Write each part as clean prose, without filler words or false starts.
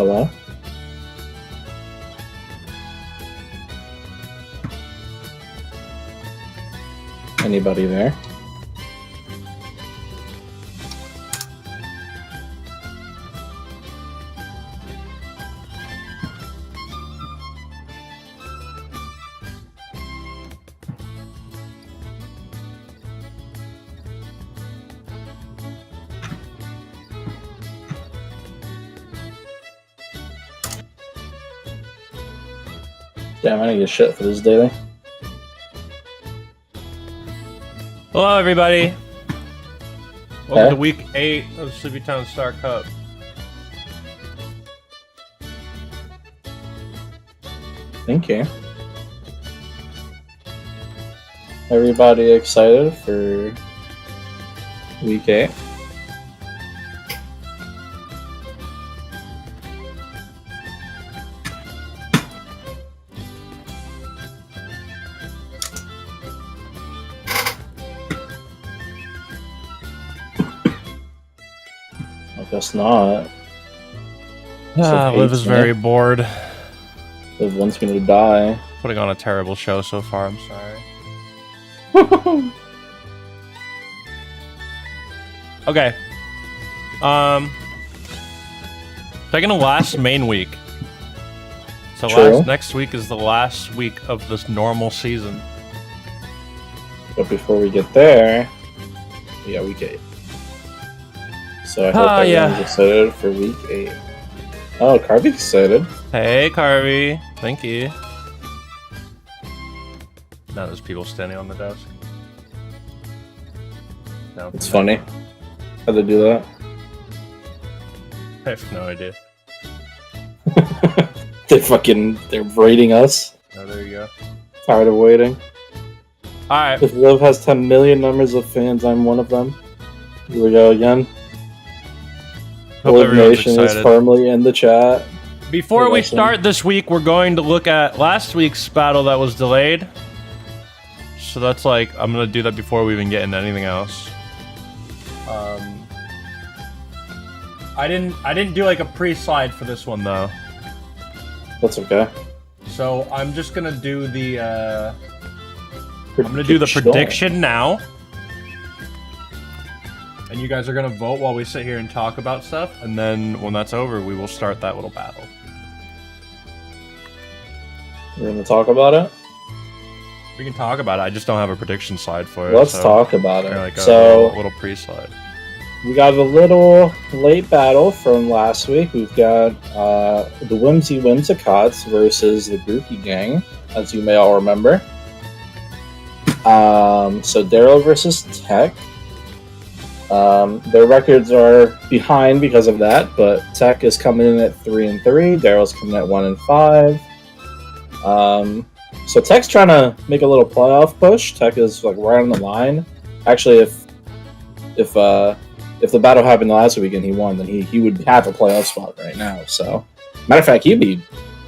Hello? Anybody there? Damn, I didn't get shit for this daily. Hello, everybody. Welcome to week 8 of Sleepytown Star Cup. Thank you. Everybody excited for week 8? I guess not. Liv is very bored. Liv wants me to die. Putting on a terrible show so far, I'm sorry. Okay. Taking the last main week. So next week is the last week of this normal season. But before we get there, we got week 8. So I hope everyone's excited for week 8. Oh, Carvy's excited. Hey, Carvey. Thank you. Now there's people standing on the desk. No, it's funny. How'd they do that? I have no idea. They're rating us. Oh, there you go. Tired of waiting. Alright. If Liv has 10 million numbers of fans, I'm one of them. Here we go again. Liv Nation is firmly in the chat. Before we start this week, we're going to look at last week's battle that was delayed. So that's like, I'm going to do that before we even get into anything else. I didn't do like a pre-slide for this one though. That's okay. So I'm just gonna do the I'm gonna do the prediction now. And you guys are gonna vote while we sit here and talk about stuff, and then when that's over, we will start that little battle. We're gonna talk about it? We can talk about it, I just don't have a prediction slide for it. Let's talk about it. Like so a little pre-slide. We got a little late battle from last week. We've got the Whimsy Whimsicots versus the Groupie Gang, as you may all remember. So Daryl versus Tech. Their records are behind because of that, but Tech is coming in at 3-3. Daryl's coming at 1-5. So Tech's trying to make a little playoff push. Tech is like right on the line. Actually, if the battle happened last week and he won, then he would have a playoff spot right now. So, matter of fact, he'd be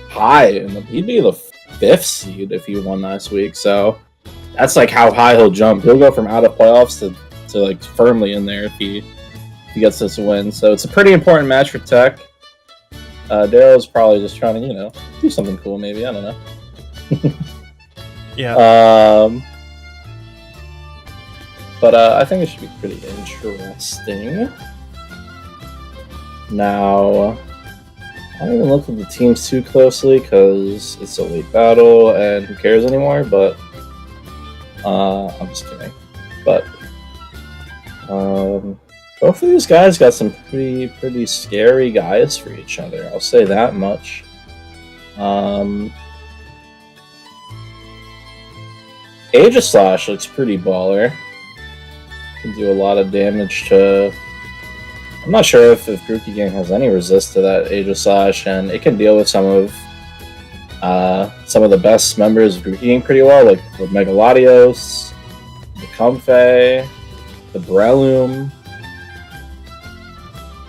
high, he'd be the 5th seed if he won last week. So, that's like how high he'll jump. He'll go from out of playoffs to like firmly in there if he gets this win. So, it's a pretty important match for Tech. Daryl's probably just trying to, do something cool. Maybe, I don't know. Yeah. But I think it should be pretty interesting. Now, I don't even look at the teams too closely because it's a late battle and who cares anymore, but I'm just kidding. But both of these guys got some pretty scary guys for each other. I'll say that much. Aegislash looks pretty baller. Can do a lot of damage to... I'm not sure if Groupie Gang has any resist to that Aegislash, and it can deal with some of the best members of Groupie Gang pretty well, like the Megaladios, the Comfey, the Breloom.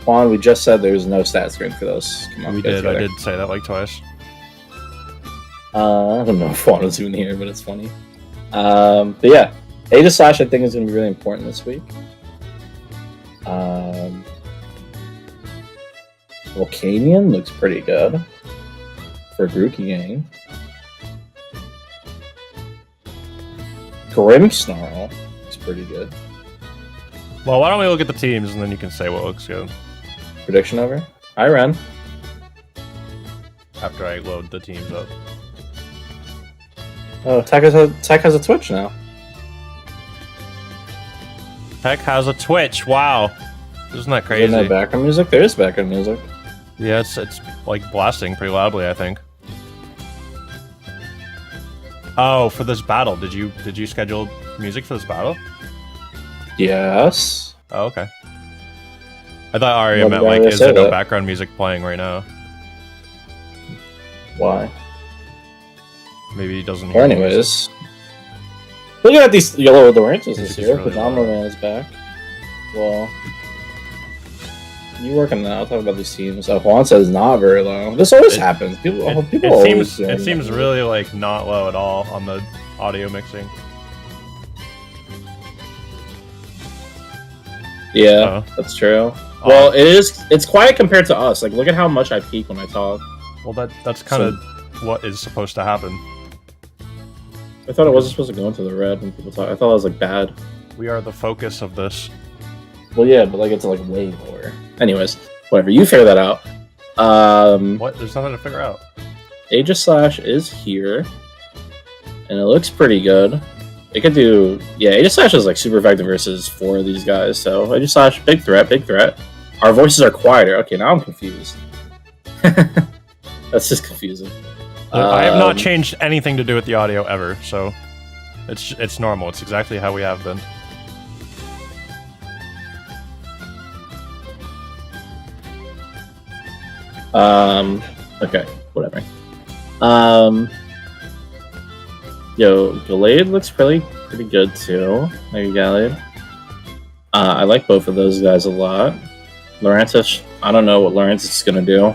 Juan, we just said there's no stat screen for those. Come on, we did. I did say that like twice. I don't know if Juan was even here, but it's funny. But yeah, Aegislash I think is going to be really important this week. Volcanion looks pretty good for Grookey Gang. Grimmsnarl looks pretty good. Well, why don't we look at the teams and then you can say what looks good. Prediction over? Hi, Ren. After I load the teams up. Oh, Tech has a Twitch now. Tech has a Twitch. Wow. Isn't that crazy? Isn't that background music? There is background music. Yeah, it's like blasting pretty loudly, I think. Oh, for this battle, did you schedule music for this battle? Yes. Oh, okay. I thought Aria meant like, is there no background music playing right now? Why? Maybe he doesn't hear. Well, anyways, look at these yellow Laurentius this year. Really Phenomenal Man is back. Well, you working now? I'll talk about these teams. Juan says not very low. This always happens. It seems really like not low at all on the audio mixing. Yeah, that's true. Well, it's quiet compared to us. Like, look at how much I peak when I talk. Well, that's kind of what is supposed to happen. I thought it wasn't supposed to go into the red when people talk. I thought it was like bad. We are the focus of this. Well, yeah, but like it's like way lower. Anyways, whatever. You figure that out. What? There's nothing to figure out. Aegislash is here, and it looks pretty good. It could do, yeah. Aegislash is like super effective versus 4 of these guys. So Aegislash, big threat, big threat. Our voices are quieter. Okay, now I'm confused. That's just confusing. I have not changed anything to do with the audio ever, so it's normal. It's exactly how we have been. Okay, whatever. Yo, Gallade looks pretty good too. Maybe Gallade. I like both of those guys a lot. Laurentis, I don't know what Laurentis is gonna do.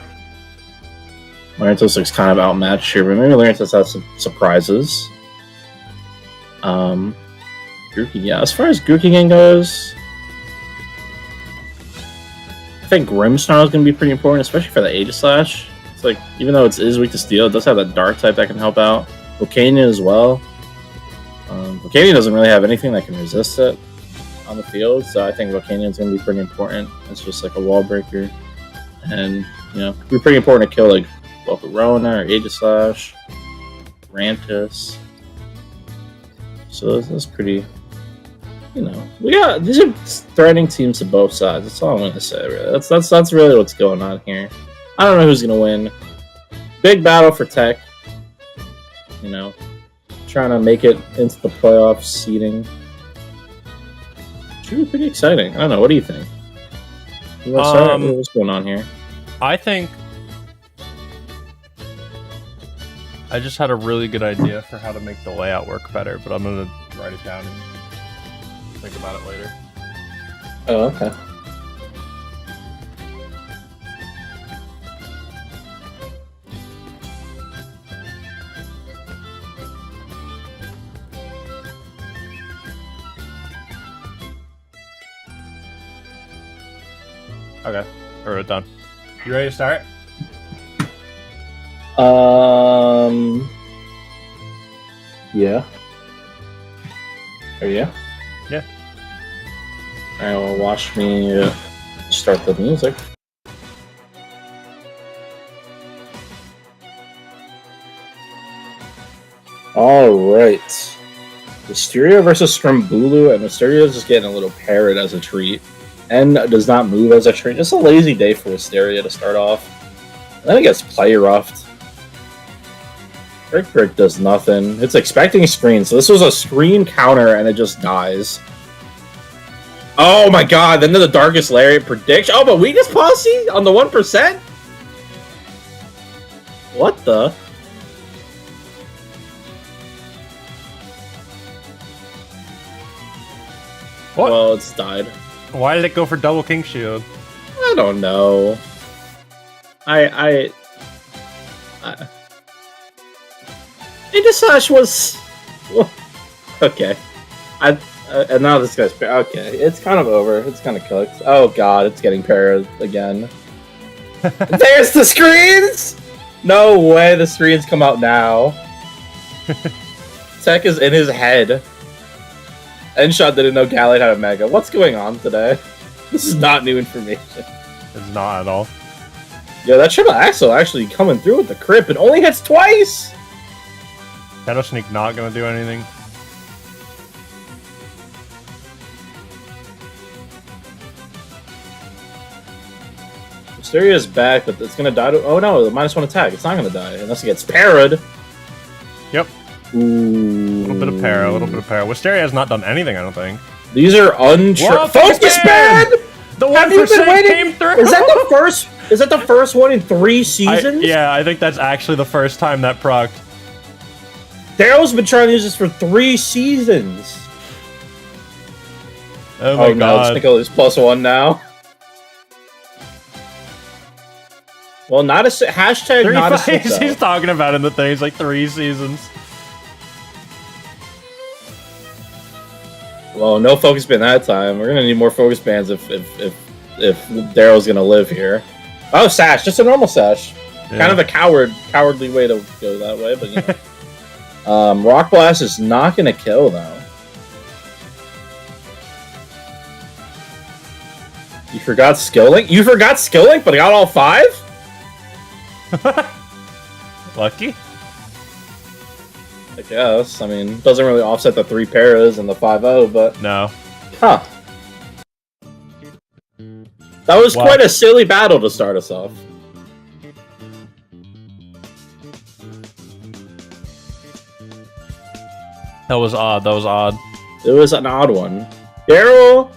Laurentis looks kind of outmatched here, but maybe Laurentis has some surprises. Grookey, yeah. As far as Grookey Gang goes, I think Grimmsnarl is going to be pretty important, especially for the Aegislash. It's like, even though it is weak to steel, it does have that dark type that can help out. Volcanion as well. Volcanion doesn't really have anything that can resist it on the field, so I think Volcanion is going to be pretty important. It's just like a wall breaker. And, you know, it'd be pretty important to kill, like, Volcarona or Aegislash, Rantis. So that's pretty, you know, these are threatening teams to both sides. That's all I'm going to say, really. That's really what's going on here. I don't know who's going to win. Big battle for Tech. You know, trying to make it into the playoff seeding. Should be pretty exciting. I don't know. What do you think? You want to start? What's going on here? I think I just had a really good idea for how to make the layout work better, but I'm going to write it down and think about it later. Oh, okay. Okay, I wrote it down. You ready to start? Yeah. Are you? Yeah. Alright, well, watch me start the music. Alright. Mysterio versus Strambulu, and Mysterio is just getting a little parrot as a treat. And does not move as a treat. Just a lazy day for Mysterio to start off. And then it gets play roughed. Brick does nothing. It's expecting screen, so this was a screen counter and it just dies. Oh my god, then the Darkest Lariat prediction. Oh, but weakest policy on the 1%? What the? What? Well, it's died. Why did it go for double King Shield? I don't know. Aegislash was... Okay. And now this guy's... Okay, it's kind of over. It's kind of cooked. Oh god, it's getting parried again. There's the screens! No way the screens come out now. Tech is in his head. Enshot didn't know Gallade had a Mega. What's going on today? This is not new information. It's not at all. Yeah, that triple axle actually coming through with the crit, but only hits twice! Shadow Sneak not gonna do anything. Mysteria's back, but it's gonna die to... Oh no, the -1 attack. It's not gonna die, unless it gets parried. Yep. Ooh. A little bit of para, a little bit of para. Wisteria has not done anything, I don't think. These are untrue. Focus Band! The one percent came through! Is that the first... Is that the first one in 3 seasons? Yeah, I think that's actually the first time that procced. Daryl's been trying to use this for 3 seasons. Oh my god. No, it's Nicholas +1 now. Well, not a hashtag. Not a 6. He's talking about in the thing. He's like 3 seasons. Well, no focus band that time. We're gonna need more focus bands if Daryl's gonna live here. Oh, sash, just a normal sash. Yeah. Kind of a cowardly way to go that way, but you know. Rock Blast is not gonna kill though. You forgot Skill Link? You forgot Skill Link, but I got all 5? Lucky? I guess. I mean, it doesn't really offset the 3 paras and the 5-0, but... No. Huh. That was quite a silly battle to start us off. That was odd. That was odd. It was an odd one. Daryl...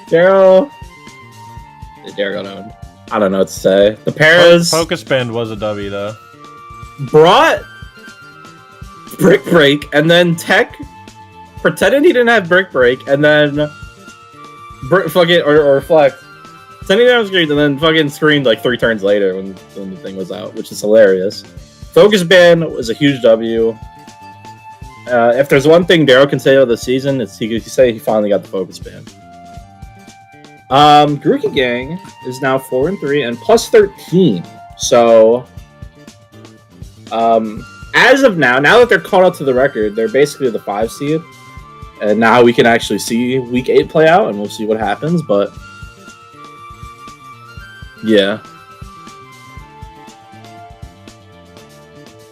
Daryl... Daryl got owned. I don't know what to say. The paras... Focus Band was a W, though. Brought... Brick Break, and then Tech... Pretended he didn't have Brick Break, and then... Fucking... Or Reflect. Pretending he didn't have Screen, and then fucking screamed like 3 turns later when the thing was out, which is hilarious. Focus Band was a huge W. If there's one thing Daryl can say about the season, it's he can say he finally got the Focus Band. Grookey Gang is now 4-3 and +13. So, as of now that they're caught up to the record, they're basically the 5 seed. And now we can actually see Week 8 play out, and we'll see what happens, but... Yeah.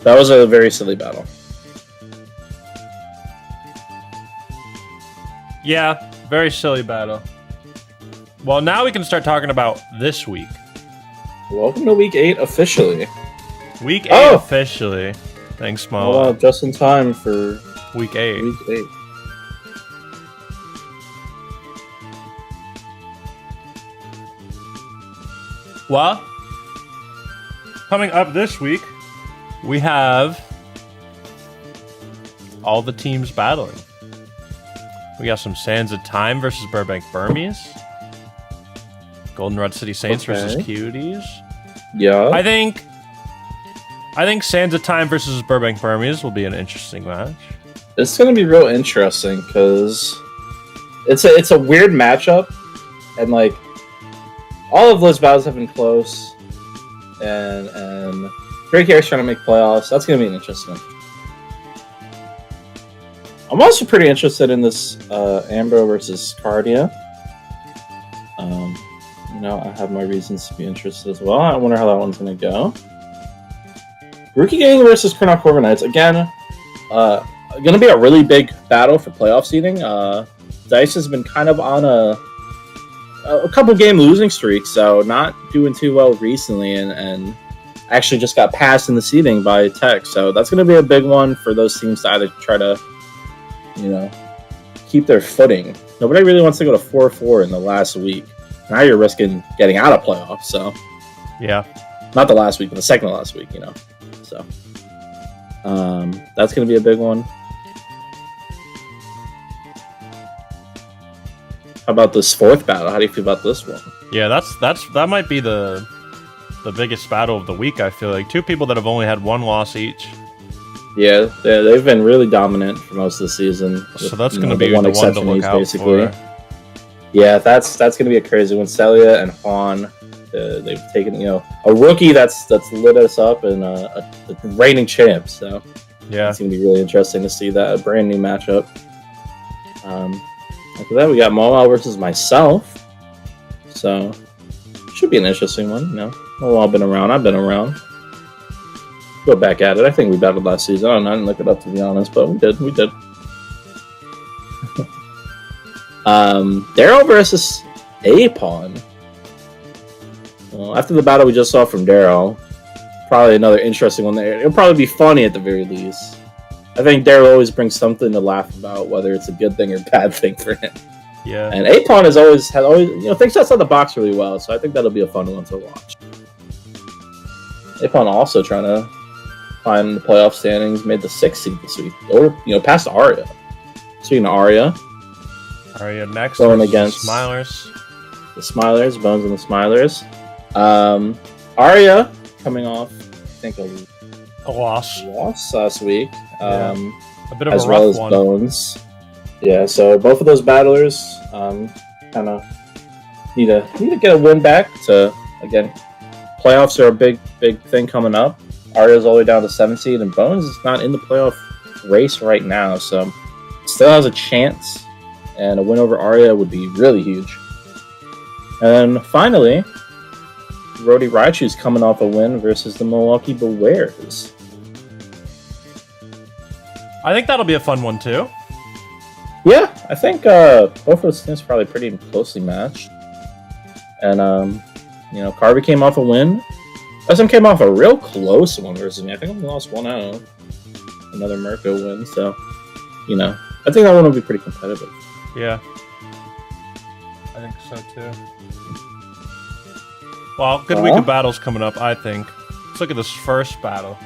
That was a very silly battle. Yeah, very silly battle. Well, now we can start talking about this week. Welcome to Week 8 officially. Week 8 officially. Thanks, Small. Well, just in time for Week 8. Week 8. Well, coming up this week, we have all the teams battling. We got some Sands of Time versus Burbank Burmese. Goldenrod City Saints versus Cuties. Yeah. I think Sands of Time versus Burbank Burmese will be an interesting match. It's going to be real interesting because it's a weird matchup, and like all of those battles have been close, and Great Care's trying to make playoffs. That's going to be interesting. I'm also pretty interested in this Ambro versus Cardia. I have my reasons to be interested as well. I wonder how that one's going to go. Rookie Gang versus Kurnock Corver Knights. Again, going to be a really big battle for playoff seeding. Dice has been kind of on a couple game losing streak, so not doing too well recently, and actually just got passed in the seeding by Tech. So that's going to be a big one for those teams to either try to, keep their footing. Nobody really wants to go to 4-4 in the last week. Now you're risking getting out of playoffs, so... Yeah. Not the last week, but the second to last week, So, that's going to be a big one. How about this 4th battle? How do you feel about this one? Yeah, that might be the biggest battle of the week, I feel like. 2 people that have only had 1 loss each. Yeah, they've been really dominant for most of the season. So that's going to be the one to look out for. Yeah, that's going to be a crazy one. Celia and Han, they've taken a rookie that's lit us up and a reigning champ. So Yeah. it's going to be really interesting to see that brand new matchup. After that, we got Moal versus myself. So should be an interesting one. Moal been around. I've been around. Go back at it. I think we battled last season. I don't know. I didn't look it up to be honest, but we did. We did. Daryl versus A-Pawn. Well, after the battle we just saw from Daryl, probably another interesting one there. It'll probably be funny at the very least. I think Daryl always brings something to laugh about, whether it's a good thing or bad thing for him. Yeah. And A-Pawn has always thinks outside the box really well, so I think that'll be a fun one to watch. A-Pawn also trying to climb the playoff standings, made the 6th seed this week, or past Arya. Speaking of Arya. Arya next. Going against Smilers. The Smilers, Bones and the Smilers. Arya coming off, I think, A loss last week. A bit of as a well rough as one. Bones. Yeah, so both of those battlers kind of need to get a win back to, again, playoffs are a big thing coming up. Arya's all the way down to 7th seed, and Bones is not in the playoff race right now, so still has a chance, and a win over Arya would be really huge. And then finally, Rody Raichu's coming off a win versus the Milwaukee Bears. I think that'll be a fun one too. Yeah, I think both of those teams are probably pretty closely matched. And, Carvey came off a win. SM came off a real close one versus me. I think I only lost 1-0. Another Mirko win, so, I think that one will be pretty competitive. Yeah. I think so too. Well, good week of battles coming up, I think. Let's look at this first battle.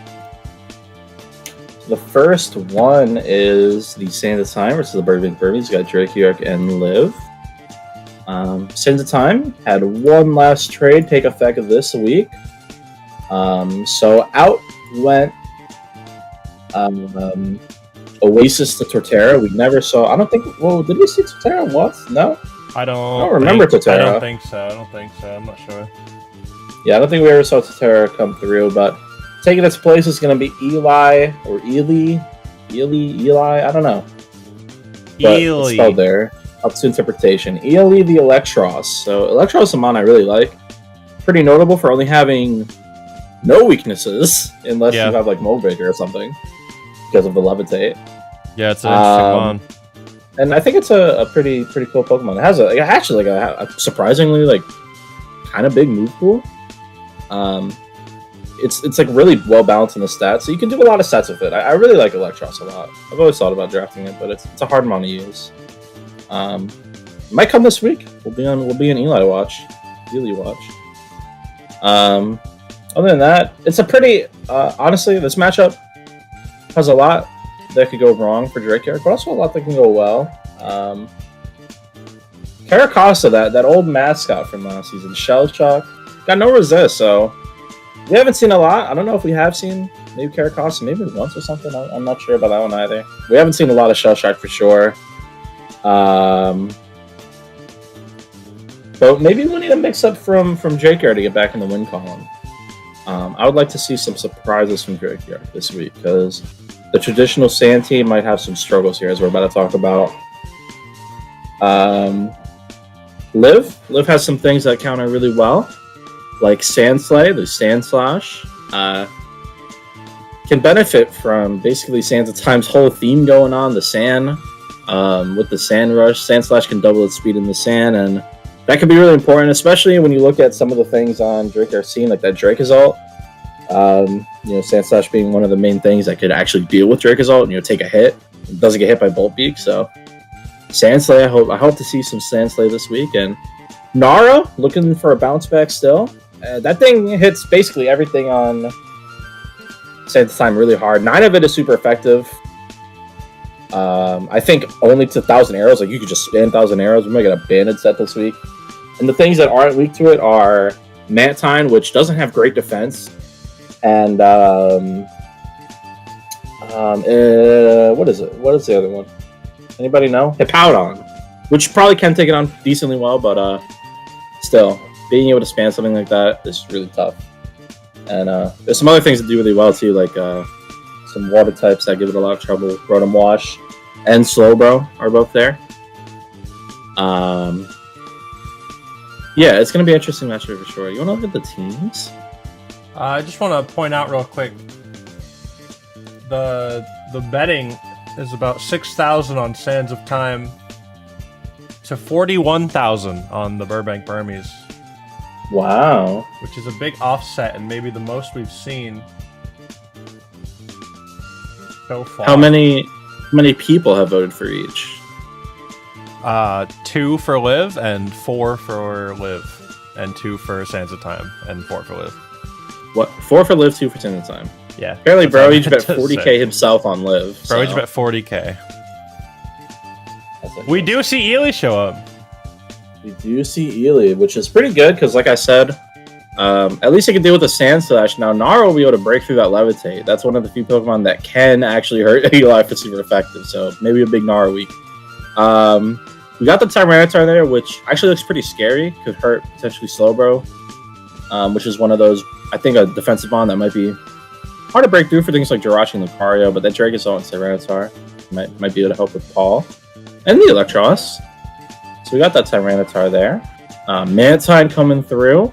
The first one is the Sands of Time versus the Burbank Burbies. You got Drake York and Liv. Sands of Time had one last trade take effect of this week. So out went Oasis to Torterra. We never saw. I don't think. Well, did we see Torterra once? No. I don't remember Torterra. I don't think so. I'm not sure. Yeah, I don't think we ever saw Torterra come through, but taking its place is going to be Eli or Eli. I don't know. But Eli. it's spelled there. Up to interpretation. Eli the Electros. So Electros is a mon I really like. Pretty notable for only having no weaknesses, unless you have like Mold Breaker or something, because of the Levitate. Yeah, it's an interesting mon. And I think it's a pretty cool Pokemon. It has actually a surprisingly kind of big move pool. It's like really well balanced in the stats, so you can do a lot of sets with it. I really like Electros a lot. I've always thought about drafting it, but it's a hard mon to use. Might come this week. We'll be in Eli watch. Other than that, it's a pretty honestly, this matchup has a lot that could go wrong for Drake, but also a lot that can go well. Caracasa, that old mascot from last season, Shell Shock, got no resist, so we haven't seen a lot. I don't know if we have seen maybe Caracasa maybe once or something. I'm not sure about that one either. We haven't seen a lot of Shell Shock for sure. But maybe we need a mix-up from Drakeyard to get back in the win column. I would like to see some surprises from Drakeyard this week, because the traditional Sand team might have some struggles here, as we're about to talk about. Liv has some things that counter really well, like Sand Slay, the Sand Slash. Can benefit from basically Sands of Time's whole theme going on, the sand. With the Sand Rush, Sand Slash can double its speed in the sand, and that could be really important, especially when you look at some of the things on Drake Arcene, like that Drake Assault. Sand Slash being one of the main things that could actually deal with Drake Assault and take a hit. It doesn't get hit by Bolt Beak, so Sand Slay, I hope to see some Sand Slay this week. And Nara, looking for a bounce back still. That thing hits basically everything on Sands of Time really hard. 9 of it is super effective. I think only to 1,000 arrows. Like, you could just spam 1,000 arrows. We might get a banded set this week. And the things that aren't weak to it are Mantine, which doesn't have great defense, and what is it? What is the other one? Anybody know? Hippowdon. which probably can take it on decently well, but still, being able to spam something like that is really tough. And there's some other things that do really well too, like some water types that give it a lot of trouble. Rotom Wash and Slowbro are both there. Yeah, it's going to be an interesting matchup for sure. You want to look at the teams? I just want to point out real quick, the betting is about 6,000 on Sands of Time to 41,000 on the Burbank Burmese. Wow. Which is a big offset and maybe the most we've seen so far. How many people have voted for each? 2 for Live and 4 for Live, and 2 for Sands of Time and 4 for Live. What? 4 for Live, 2 for Sands of Time. Yeah. Apparently, Bro each bet 40k himself on Live. Bro each bet 40k. We do see Ely show up. We do see Ely, which is pretty good because, like I said, at least it can deal with the Sand Slash. Now, Nara will be able to break through that Levitate. That's one of the few Pokemon that can actually hurt Ely if it's super effective. So maybe a big Nara week. We got the Tyranitar there, which actually looks pretty scary. Could hurt potentially Slowbro, which is one of those, I think, a defensive bond that might be hard to break through for things like Jirachi and Lucario, but that Dragozolt and Tyranitar might be able to help with Paul. And the Electros. So we got that Tyranitar there. Mantine coming through.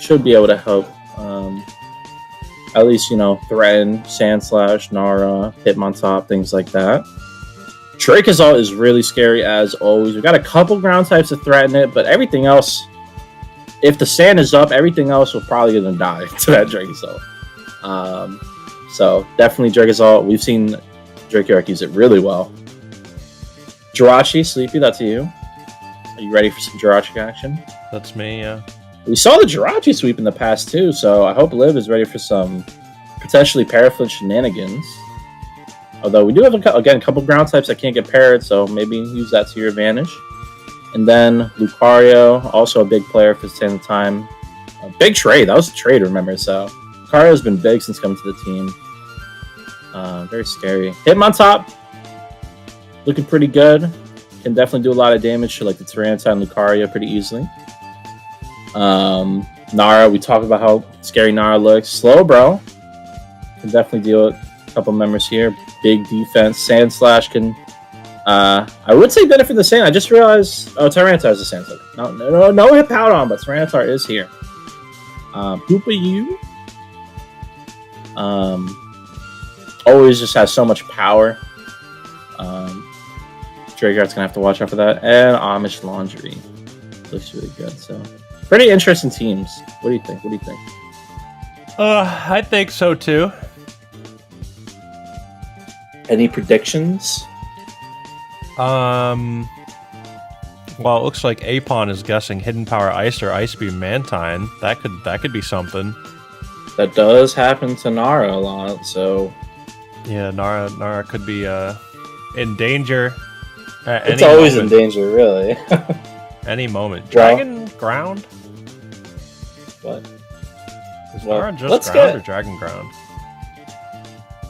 Should be able to help. At least, threaten Sandslash, Nara, Hitmontop, things like that. Dracozolt is really scary as always. We've got a couple ground types to threaten it, but everything else, if the sand is up, everything else will probably gonna die to that Dracozolt. So definitely Dracozolt. We've seen Dracozolt use it really well. Jirachi, Sleepy, that's you. Are you ready for some Jirachi action? That's me, yeah. We saw the Jirachi sweep in the past too, so I hope Liv is ready for some potentially Paraflint shenanigans. Although we do have, a couple ground types that can't get paired, so maybe use that to your advantage. And then Lucario, also a big player for the same time. A big trade. That was a trade, remember. So Lucario's been big since coming to the team. Very scary. Hitmontop, looking pretty good. Can definitely do a lot of damage to like the Tyranitar and Lucario pretty easily. Nara, we talked about how scary Nara looks. Slowbro can definitely deal with a couple members here. Big defense. Sandslash can, I would say benefit the sand. I just realized, Tyranitar is a sand type. No hit Powdon, but Tyranitar is here. Poopa-U. Always just has so much power. Dragart's gonna have to watch out for that. And Amish Laundry. Looks really good, so. Pretty interesting teams. What do you think? I think so too. Any predictions? Well, it looks like Apon is guessing Hidden Power Ice or Ice Beam Mantine. That could be something. That does happen to Nara a lot, so yeah, Nara could be in danger. It's always in danger, really. Any moment. Dragon Ground? What? Is Nara just Ground or Dragon Ground?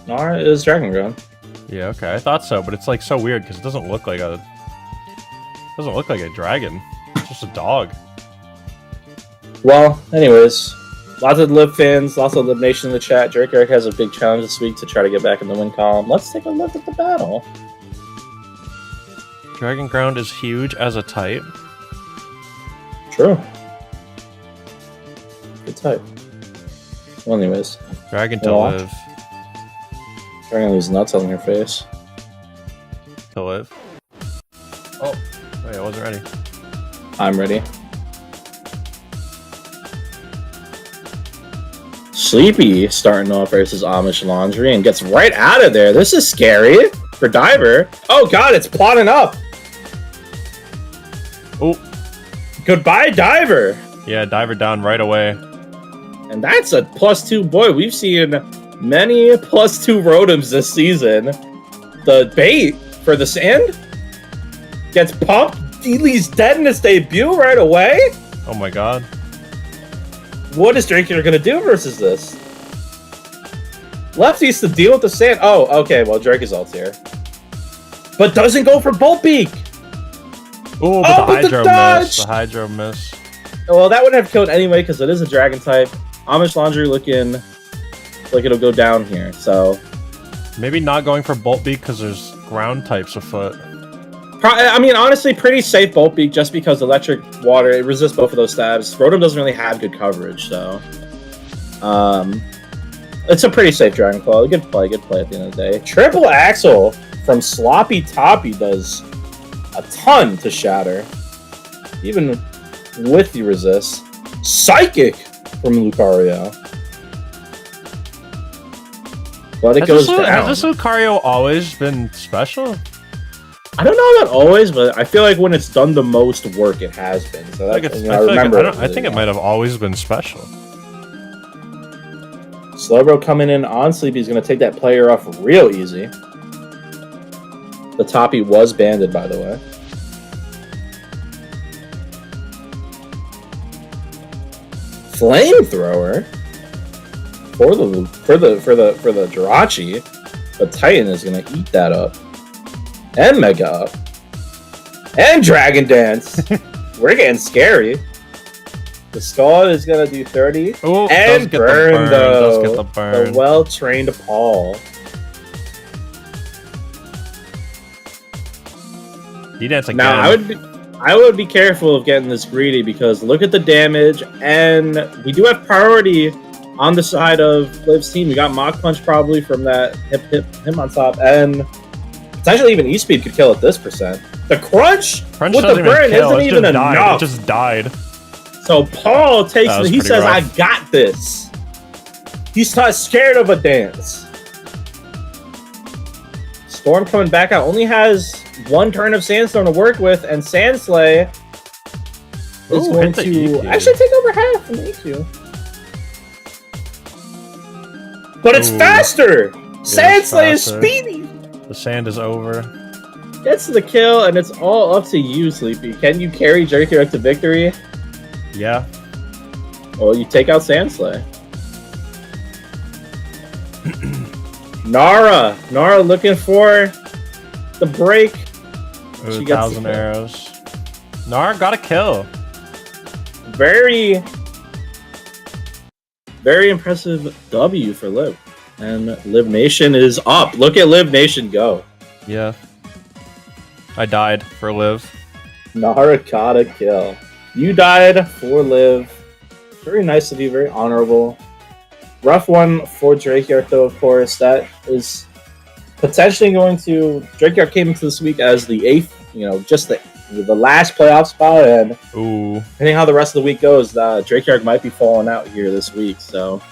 Nara is Dragon Ground. Yeah, okay, I thought so, but it's like so weird because it doesn't look like a dragon. It's just a dog. Well, anyways, lots of Liv fans, lots of Liv Nation in the chat. Drake Eric has a big challenge this week to try to get back in the win column. Let's take a look at the battle. Dragon Ground is huge as a type. True. Good type. Well, anyways. Dragon to live. Dragon lose nuts on your face. To live. Oh, wait, I wasn't ready. I'm ready. Sleepy starting off versus Amish Laundry and gets right out of there. This is scary for Diver. Oh god, it's plotting up. Oh. Goodbye, Diver. Yeah, Diver down right away. And that's a +2. Boy, we've seen many +2 Rotoms this season. The bait for the sand gets pumped. Ely's dead in his debut right away. Oh my god. What is Drakeer gonna do versus this? Left needs to deal with the sand. Oh, okay, well Dracozolt here. but doesn't go for Bolt Beak. Ooh, but the Hydro miss. The Hydro miss. Well, that wouldn't have killed anyway because it is a Dragon type. Amish Laundry looking like it'll go down here. So maybe not going for Bolt Beak because there's ground types afoot. I mean, honestly, pretty safe Bolt Beak just because Electric Water, it resists both of those stabs. Rotom doesn't really have good coverage, so it's a pretty safe Dragon Claw. Good play at the end of the day. Triple Axle from Sloppy Toppy does a ton to Shatter, even with the resist. Psychic from Lucario. But it goes down. Has this Lucario always been special? I don't know about always, but I feel like when it's done the most work, it has been. So that, I think it might have always been special. Slowbro coming in on Sleepy is going to take that player off real easy. The Toppy was banded, by the way. Flamethrower for the Jirachi, but Titan is going to eat that up. And Mega Up. And Dragon Dance. We're getting scary. The Scald is going to do 30. Ooh, and burn, though. Does get the burn. The well-trained Paul. He dance again. Now, I would be careful of getting this greedy because look at the damage. And we do have priority on the side of Liv's team. We got Mach Punch probably from that him on top. And potentially even E-Speed could kill at this percent. The crunch with the burn isn't even enough. It just died. So Paul takes it. He says, rough. I got this. He's not scared of a dance. Storm coming back out. Only has one turn of Sandstorm to work with. And Sandslay is going to actually take over half from EQ. But it's faster. Sandslay is speedy. The sand is over. Gets the kill, and it's all up to you, Sleepy. Can you carry Jerky to victory? Yeah. Well, you take out Sandslay. Nara looking for the break. Ooh, 1,000 arrows. Nara got a kill. Very impressive W for Liv. And Liv Nation is up. Look at Liv Nation go. Yeah. I died for Liv. Nara got a kill. You died for Liv. Very nice of you. Very honorable. Rough one for Drakeyard, though, of course. That is potentially going to... Drakeyard came into this week as the 8th, just the last playoff spot. And depending how the rest of the week goes, Drakeyard might be falling out here this week. So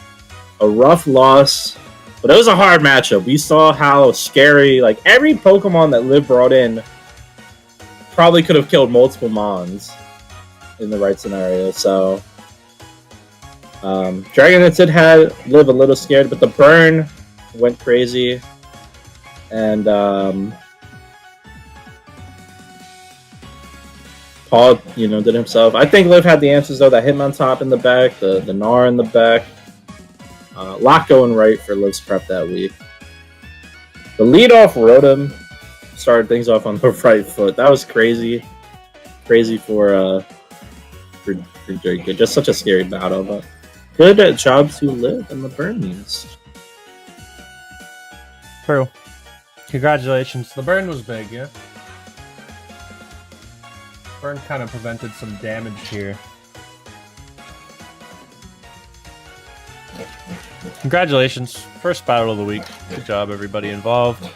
a rough loss. But it was a hard matchup. We saw how scary, every Pokemon that Liv brought in probably could have killed multiple Mons in the right scenario. So, Dragon did have Liv a little scared, but the burn went crazy. And, Paul, did himself. I think Liv had the answers, though. That Hitmontop in the back, the Gnar in the back. A lot going right for Liv's prep that week. The leadoff Rotom started things off on the right foot. That was crazy. Crazy for Drake. Just such a scary battle, but good job to Liv and the burn means. True. Congratulations. The burn was big, yeah? Burn kind of prevented some damage here. Congratulations. First battle of the week. Good job, everybody involved.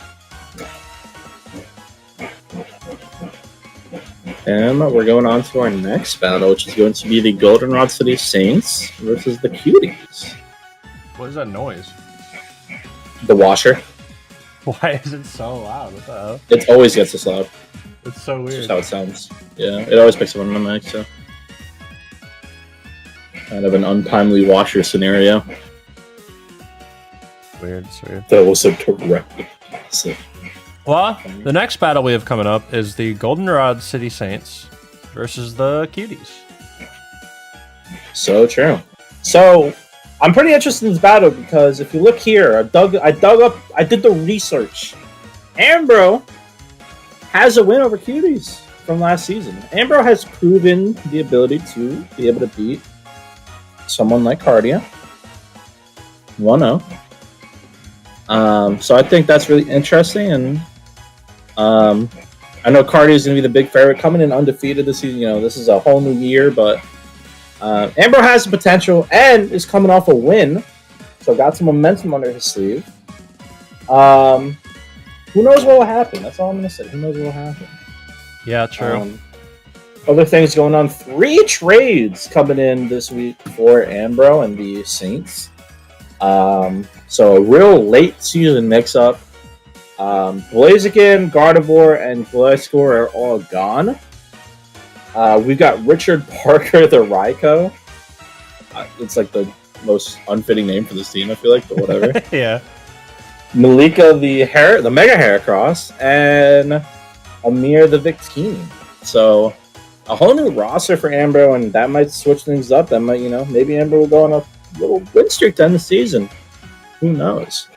And we're going on to our next battle, which is going to be the Goldenrod City Saints versus the Cuties. What is that noise? The washer. Why is it so loud? What the hell? It always gets this loud. It's so weird. That's how it sounds. Yeah, it always picks up on my mic, so. Kind of an untimely washer scenario. Weird, it's weird. That was so direct. Well, the next battle we have coming up is the Goldenrod City Saints versus the Cuties. So true. So, I'm pretty interested in this battle because if you look here, I did the research. Ambro has a win over Cuties from last season. Ambro has proven the ability to be able to beat someone like Cardia. 1-0. So I think that's really interesting, and I know Cardia is going to be the big favorite coming in undefeated this season. You know, this is a whole new year, but Ambro has the potential and is coming off a win, so got some momentum under his sleeve. Who knows what will happen? That's all I'm going to say. Who knows what will happen? Yeah, true. Other things going on. 3 trades coming in this week for Ambro and the Saints. So a real late season mix-up. Blaziken, Gardevoir, and Gliscor are all gone. We've got Richard Parker, the Raikou. It's like the most unfitting name for this team, I feel like, but whatever. Yeah. Malika, the Mega Heracross, and Amir, the Victini. So a whole new roster for Ambro, and that might switch things up. That might, maybe Ambro will go on a little win streak to end the season. Who knows?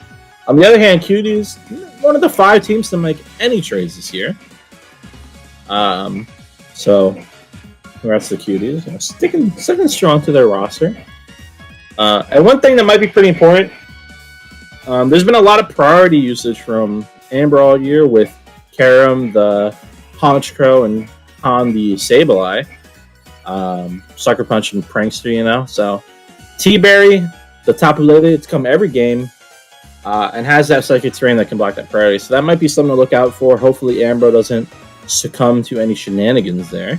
On the other hand, Cuties, one of the 5 teams to make any trades this year. So the rest of the Cuties, sticking strong to their roster. And one thing that might be pretty important, there's been a lot of priority usage from Ambro all year with Karam, the Honchkrow, and Han, the Sableye. Sucker Punch and Prankster, So T-Berry, the Tapu Lele, it's come every game. And has that Psychic Terrain that can block that priority. So that might be something to look out for. Hopefully Ambro doesn't succumb to any shenanigans there.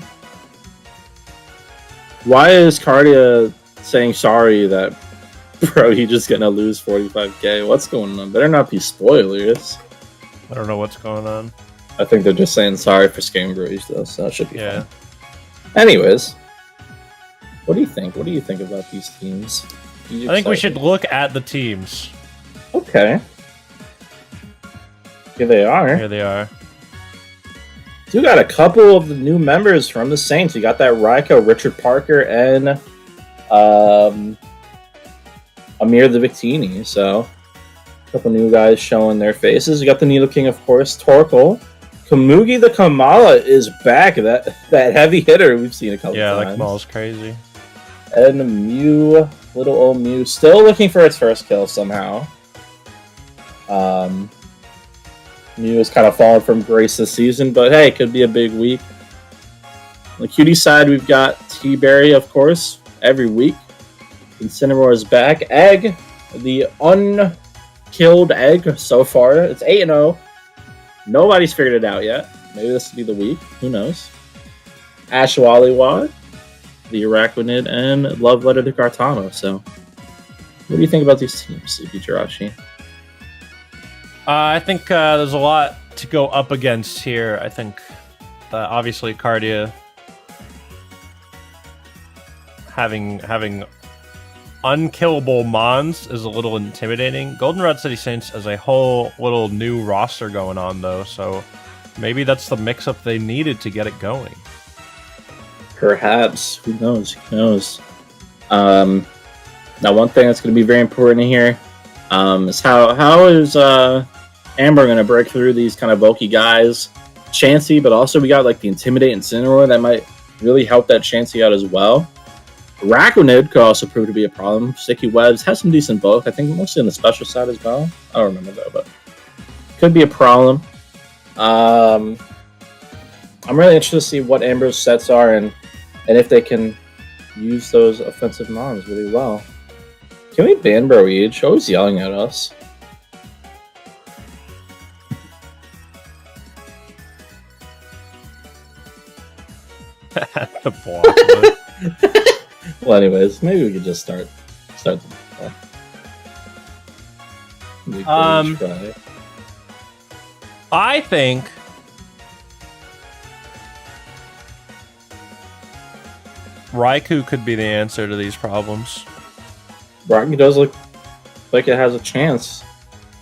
Why is Cardia saying sorry that, bro, he just gonna lose 45k? What's going on? Better not be spoilers. I don't know what's going on. I think they're just saying sorry for Scambrage, though, so that should be fun. Anyways, what do you think? What do you think about these teams? I think we should look at the teams. Okay. Here they are. Here they are. You got a couple of the new members from the Saints. You got that Raikou, Richard Parker, and Amir the Victini. So, a couple new guys showing their faces. You got the Nidoking, of course, Torkoal. Kamugi the Kamala is back. That heavy hitter we've seen a couple times. Yeah, that Kamala's crazy. And Mew, little old Mew, still looking for its first kill somehow. Mew has kind of fallen from grace this season, but hey, it could be a big week. On the Cutie side, we've got T-Berry, of course, every week. Incineroar is back. Egg, the unkilled egg so far. It's 8-0. Nobody's figured it out yet. Maybe this will be the week. Who knows? Ashwaliwad, the Araquanid, and Love Letter the Kartano. So, what do you think about these teams, Ikijirachi? I think there's a lot to go up against here. I think obviously Cardia having unkillable Mons is a little intimidating. Goldenrod City Saints as a whole little new roster going on though, so maybe that's the mix-up they needed to get it going. Perhaps. Who knows? Who knows? Now, one thing that's going to be very important here is how is Amber going to break through these kind of bulky guys? Chansey, but also we got like the Intimidate and Incineroar that might really help that Chansey out as well. Araquanid could also prove to be a problem. Sticky Webs has some decent bulk, I think mostly on the special side as well. I don't remember though, but could be a problem. I'm really interested to see what Amber's sets are and if they can use those offensive mons really well. Can we ban Bro Each? Always yelling at us. The block. Well, anyways, maybe we could just start the I think Raikou could be the answer to these problems. Raikou does look like it has a chance.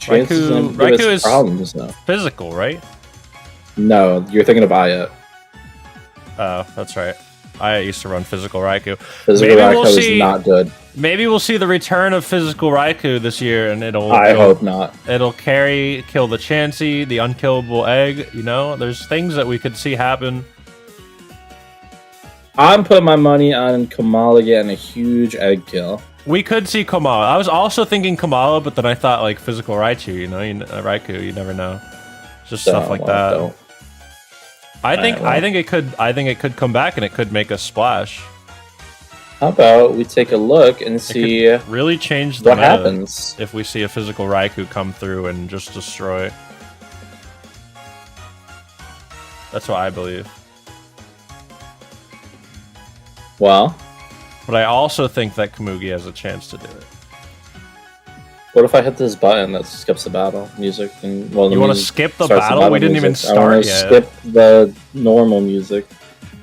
Raikou is problems now. Physical, right? No, you're thinking of Ayat. Oh, that's right. I used to run Physical Raikou. Physical Raikou is not good. Maybe we'll see the return of Physical Raikou this year, and I hope not. It'll kill the Chansey, the unkillable egg. You know, there's things that we could see happen. I'm putting my money on Kamala getting a huge egg kill. We could see Kamala. I was also thinking Kamala, but then I thought like Physical Raichu. You know, Raikou. You never know. Just stuff like that. I think it could come back and it could make a splash. How about we take a look and see really change the what happens if we see a Physical Raikou come through and just destroy. That's what I believe. Well, but I also think that Komugi has a chance to do it. What if I hit this button that skips the battle music? And well, you want to skip the battle? We didn't even start yet. Skip the normal music.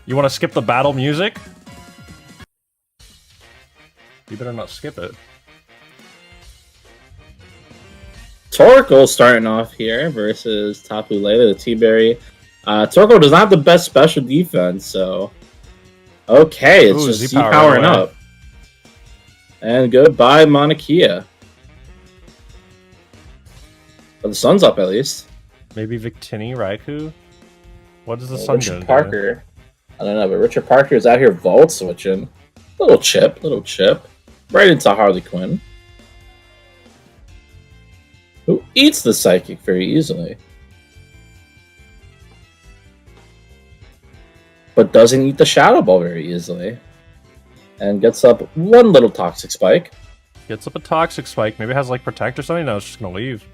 You want to skip the battle music? You better not skip it. Torkoal starting off here versus Tapu Lele, the T-Berry. Torkoal does not have the best special defense, so... Okay, it's just Z-powering up. And goodbye, Monarchia. But the sun's up, at least. Maybe Victini, Raikou? What is the sun Richard Parker. I don't know, but Richard Parker is out here Volt switching. Little chip. Right into Harley Quinn. Who eats the Psychic very easily. But doesn't eat the Shadow Ball very easily. And gets up one little Toxic Spike. Gets up a Toxic Spike. Maybe it has like Protect or something. No, it's just going to leave.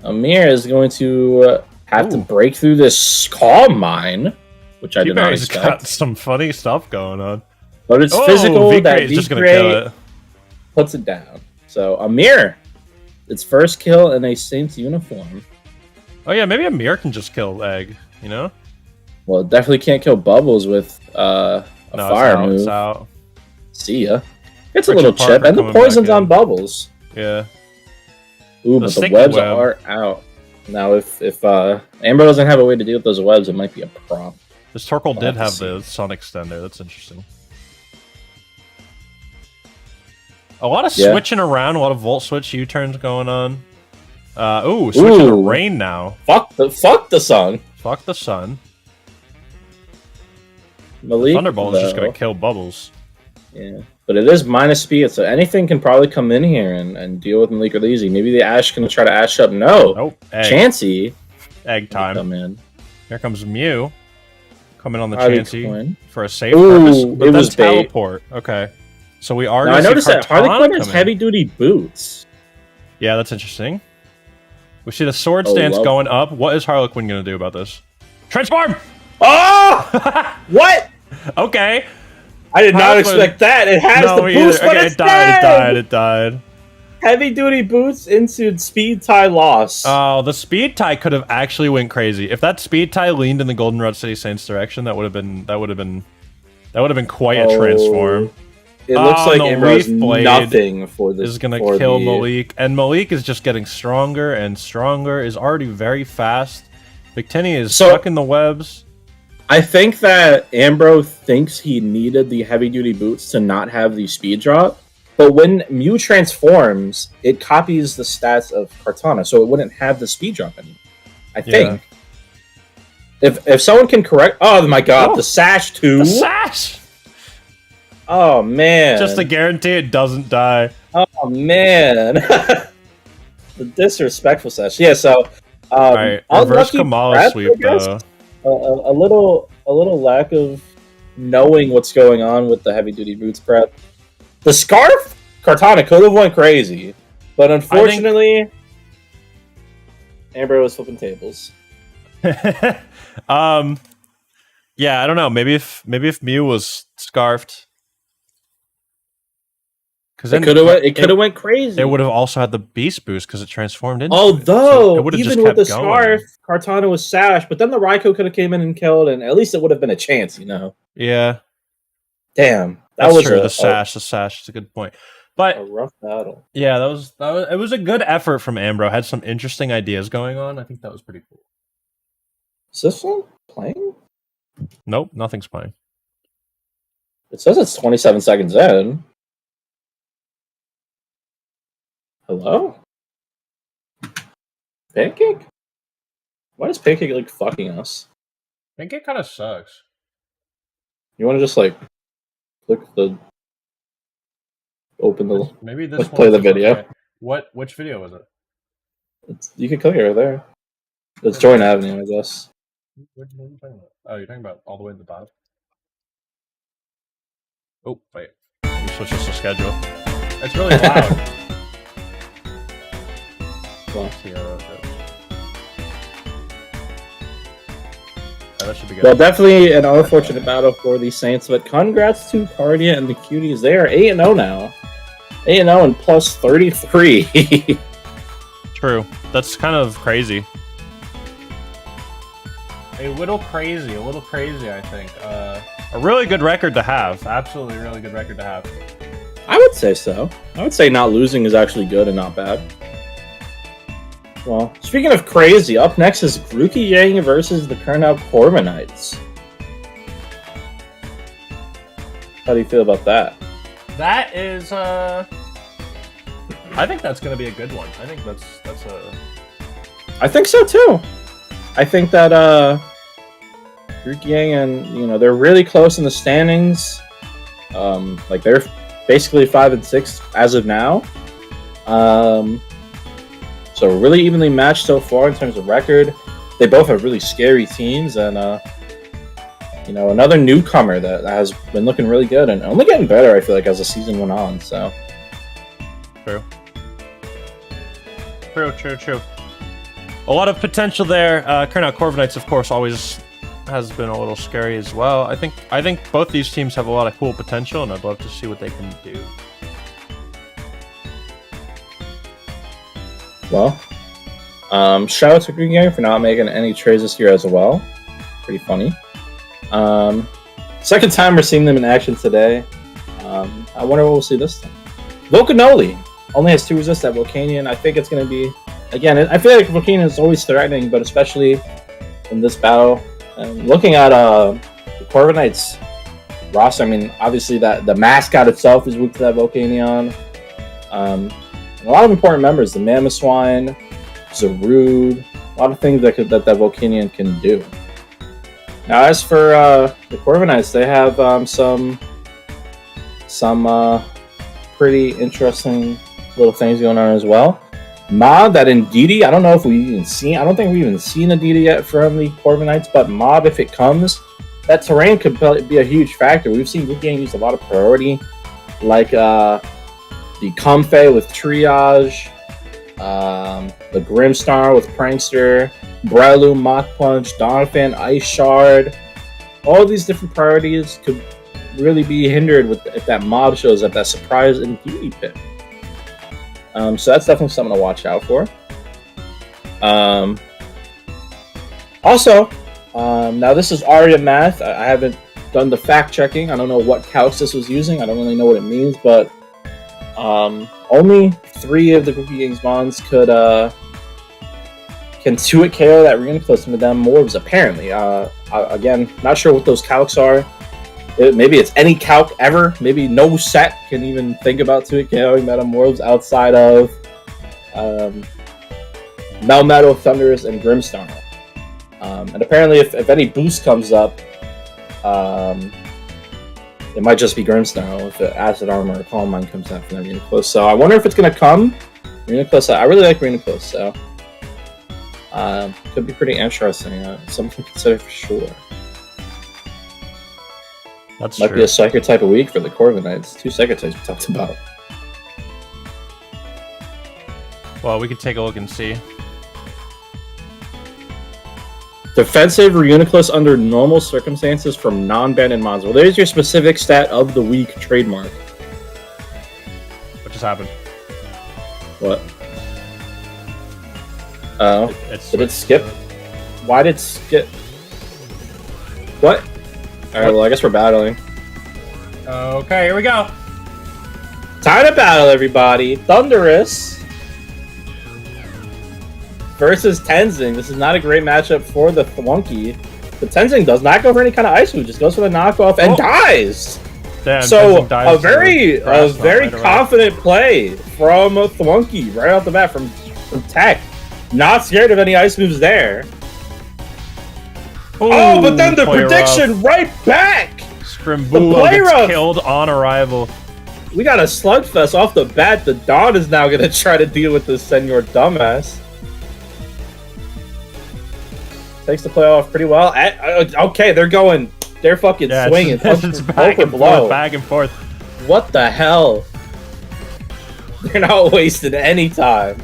Amir is going to have to break through this Calm Mine. Which I did not expect. Got some funny stuff going on. But it's physical. That is just going to kill it. Puts it down. So Amir, its first kill in a Saints uniform. Oh yeah, maybe Amir can just kill Egg, you know? Well, it definitely can't kill Bubbles with a fire move. It's out. See ya. It's a little chip, and the poison's on Bubbles. Yeah. Ooh, but the webs are out. Now, if Amber doesn't have a way to deal with those webs, it might be a prop. This Torkoal did have the Sun Extender. That's interesting. A lot of switching around, a lot of Volt Switch U-turns going on. Switching to Rain now. Fuck the sun. Fuck the sun. Malik, Thunderbolt is just going to kill Bubbles. Yeah, but it is minus speed, so anything can probably come in here and deal with Malik really easy. Maybe the Ash can try to Ash up. No. Nope. Chansey. Egg time. Come in. Here comes Mew. Coming on the Chansey for a safe purpose. But it was teleport. Okay. So we are. Now, I noticed that Harley Quinn has heavy-duty boots. Yeah, that's interesting. We see the Sword Stance going up. What is Harley Quinn going to do about this? Transform! Oh! What? Okay. I did not expect that. It has the boost, but it died. It died. Heavy-duty boots into Speed Tie loss. Oh, the Speed Tie could have actually went crazy. If that Speed Tie leaned in the Goldenrod City Saints direction, that would have been quite a transform. It looks like Amber's nothing for this. Is going to kill Malik, and Malik is just getting stronger and stronger. Is already very fast. Victini is stuck in the webs. I think that Ambro thinks he needed the heavy-duty boots to not have the speed drop, but when Mew transforms, it copies the stats of Kartana, so it wouldn't have the speed drop anymore. I think. If someone can correct... Oh my god, the Sash too! The Sash! Oh man. Just to guarantee it doesn't die. Oh man. The disrespectful Sash. Yeah, so... Alright, reverse Kamala sweep though. A little lack of knowing what's going on with the heavy duty boots prep. The scarf Kartana could have went crazy, but unfortunately, Amber was flipping tables. Yeah, I don't know. Maybe if Mew was scarfed, because it could have went crazy. It would have also had the beast boost because it transformed into. Although it even with the scarf, Kartana was Sash, but then the Raikou could have came in and killed, and at least it would have been a chance, you know. Yeah. Damn, that was true. The Sash is a good point, but a rough battle. Yeah, that was it was a good effort from Ambro. Had some interesting ideas going on. I think that was pretty cool. Is this one playing? Nope, nothing's playing. It says it's 27 seconds in. Hello? Pancake? Why is Pancake like fucking us? Pancake kind of sucks. You want to just like click the open the maybe this. Let's play the video. Okay. Which video was it? You can click it right there. It's Joint Avenue, I guess. What are you talking about? Oh, you're talking about all the way to the bottom. Oh wait, let me switch this to schedule. It's really loud. Well, see how that goes. That should be good. Well, definitely an unfortunate battle for the Saints, but congrats to Cardia and the Cuties. They are 8-0 now. 8-0 and plus 33. True. That's kind of crazy. A little crazy, I think. A really good record to have. Absolutely really good record to have. I would say so. I would say not losing is actually good and not bad. Well, speaking of crazy, up next is Grookey Yang versus the Kurnow Corbinites. How do you feel about that? That is, I think that's going to be a good one. I think that's a... I think so, too. I think that, Grookey Yang and, they're really close in the standings. Like, they're basically 5 and 6 as of now. So really evenly matched so far in terms of record. They both have really scary teams, and another newcomer that has been looking really good and only getting better. I feel like as the season went on. So true. A lot of potential there. Kurnow Corbinites, of course, always has been a little scary as well. I think both these teams have a lot of cool potential, and I'd love to see what they can do. Well, shout out to Green Gang for not making any trades this year as well. Pretty funny. Second time we're seeing them in action today. I wonder what we'll see this time. Volcanoli only has 2 resists at Volcanion. I think it's going to be, again, I feel like Volcanion is always threatening, but especially in this battle. And looking at the Corbinites roster, I mean, obviously that the mascot itself is weak to that Volcanion. A lot of important members, the Mamoswine, Zarude, a lot of things that Volcanion can do. Now, as for the Corbinites, they have some pretty interesting little things going on as well. Mob, that Indeedee, I don't know if we even seen. I don't think we've even seen Indeedee yet from the Corbinites, but Mob, if it comes, that terrain could be a huge factor. We've seen Good Game use a lot of priority, like the Comfey with Triage, the Grimstar with Prankster, Breloom, Mach Punch, Donphan, Ice Shard. All these different priorities could really be hindered if that mob shows up, that surprise Indeedee pick. So that's definitely something to watch out for. Also, now this is Aria Math. I haven't done the fact checking. I don't know what calcs this was using. I don't really know what it means, but only 3 of the Grookey Gang's mons can 2-hit KO that Reuniclus with them Morbs, apparently. Again, not sure what those calcs are. Maybe it's any calc ever. Maybe no set can even think about 2-hit KOing Metamorbs outside of Melmetal, Thunderous, and Grimstar. And apparently, if any boost comes up, it might just be Grimstar if the Acid Armor or Calm Mind comes out from that Reuniclus. So I wonder if it's going to come. Reuniclus, I really like Reuniclus, so could be pretty interesting. Something to consider for sure. That's Might true. be a Psyker type of week for the Corbinites. 2 Psyker types we talked about. Well, we could take a look and see. Defensive Reuniclus under normal circumstances from non-banded mons. Well, there's your specific stat of the week trademark. What just happened? What? Oh. Did it skip? Why did it skip? What? Alright, well, I guess we're battling. Okay, here we go. Time to battle, everybody. Thunderous versus Tenzing. This is not a great matchup for the Thwunky. But Tenzing does not go for any kind of ice move, just goes for the knockoff and dies. Damn, So Tenzin a very right away. confident play from Thwunky right off the bat from Tech. Not scared of any ice moves there. Oh, but then the play prediction rough. right back. Scrimbulo play gets rough. killed on arrival. We got a slugfest off the bat. The Dawn is now going to try to deal with this Senor Dumbass. Takes the play off pretty well. Okay, they're going. They're fucking swinging. It's back and forth, back and forth. What the hell? They're not wasting any time.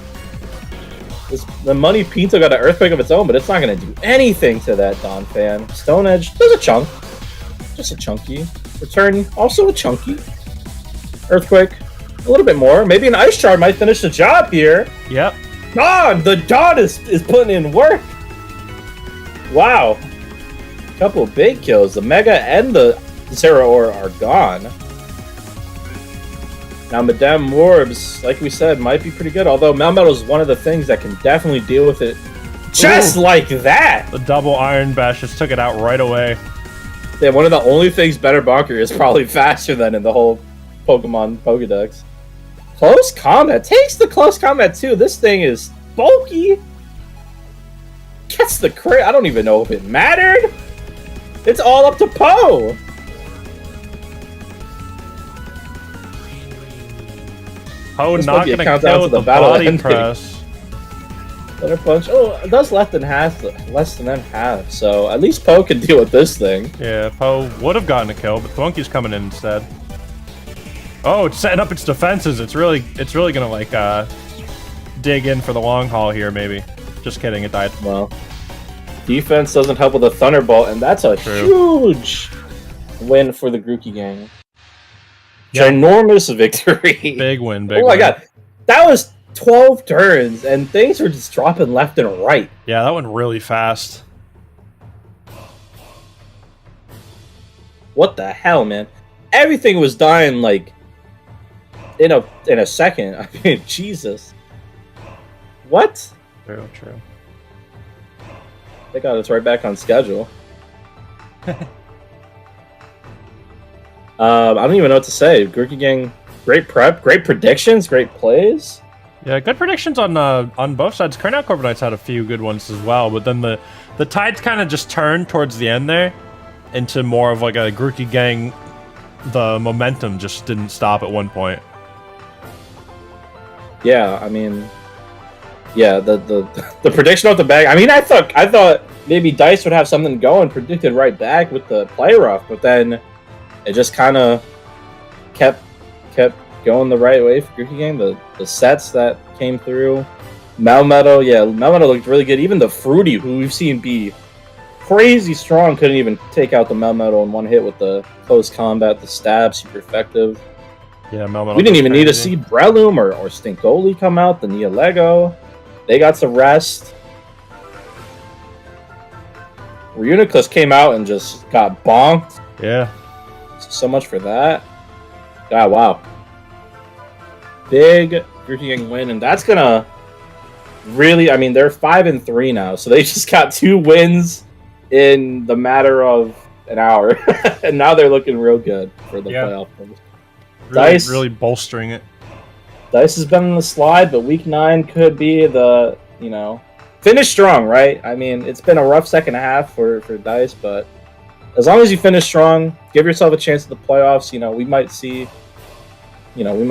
The Money Pinto got an Earthquake of its own, but it's not going to do anything to that Dawn fan. Stone Edge, there's a chunk. Just a chunky. Return, also a chunky. Earthquake, a little bit more. Maybe an Ice Shard might finish the job here. Yep. Dawn! The Dawn is putting in work. Wow. Couple of big kills. The Mega and the Zero Ore are gone. Now, Madame Orbs, like we said, might be pretty good. Although Melmetal is one of the things that can definitely deal with it just like that. The double Iron Bash just took it out right away. Yeah, one of the only things better Bonker is probably faster than in the whole Pokemon Pokedex. Close Combat. Takes the Close Combat too. This thing is bulky. Gets the crit. I don't even know if it mattered. It's all up to Poe. Poe not going to kill with the body press. Thunder Punch. Oh, it does less than half. So at least Poe can deal with this thing. Yeah, Poe would have gotten a kill, but Thwunky's coming in instead. Oh, it's setting up its defenses. It's really gonna like dig in for the long haul here. Maybe. Just kidding. It died. Well, defense doesn't help with a Thunderbolt, and that's a huge win for the Grookey gang. Ginormous victory. Big win. Oh my god, that was 12 turns, and things were just dropping left and right. Yeah, that went really fast. What the hell, man? Everything was dying like in a second. I mean, Jesus. What? True. They got us right back on schedule. I don't even know what to say. Grookey gang, great prep, great predictions, great plays. Yeah, good predictions on both sides. Curnout Corporate Knights had a few good ones as well, but then the tides kind of just turned towards the end there into more of like a Grookey gang. The momentum just didn't stop at one point. Yeah, I mean, yeah, the prediction off the bag. I mean, I thought maybe Dice would have something going, predicted right back with the play rough, but then it just kind of kept going the right way for Grookey gang. The sets that came through, Melmetal looked really good. Even the Fruity, who we've seen be crazy strong, couldn't even take out the Melmetal in one hit with the close combat, the stab, super effective. Yeah, Melmetal. We didn't even need to see Breloom or Stinkoli come out, the Nia Lego. They got some rest. Reuniclus came out and just got bonked. Yeah. So much for that. God, wow. Big Grookey gang win, and that's gonna really, I mean, they're 5-3 now, so they just got 2 wins in the matter of an hour. And now they're looking real good for the playoff. Dice really bolstering it. Dice has been on the slide, but week 9 could be the, finish strong, right? I mean, it's been a rough second half for Dice, but as long as you finish strong, give yourself a chance at the playoffs, we might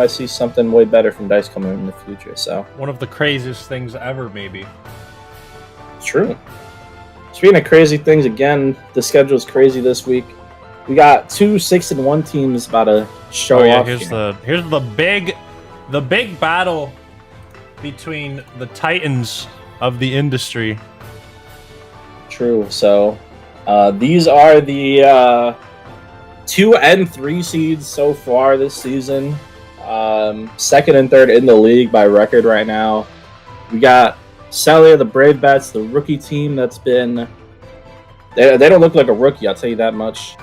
see something way better from Dice coming in the future. So one of the craziest things ever, maybe. True. Speaking of crazy things, again, the schedule is crazy this week. We got 2 6-1 teams about to show off. Here's the big battle between the titans of the industry. True. So these are the 2 and 3 seeds so far this season. 2nd and 3rd in the league by record right now. We got Celia, the Brave Bats, the rookie team that's been... They don't look like a rookie, I'll tell you that much.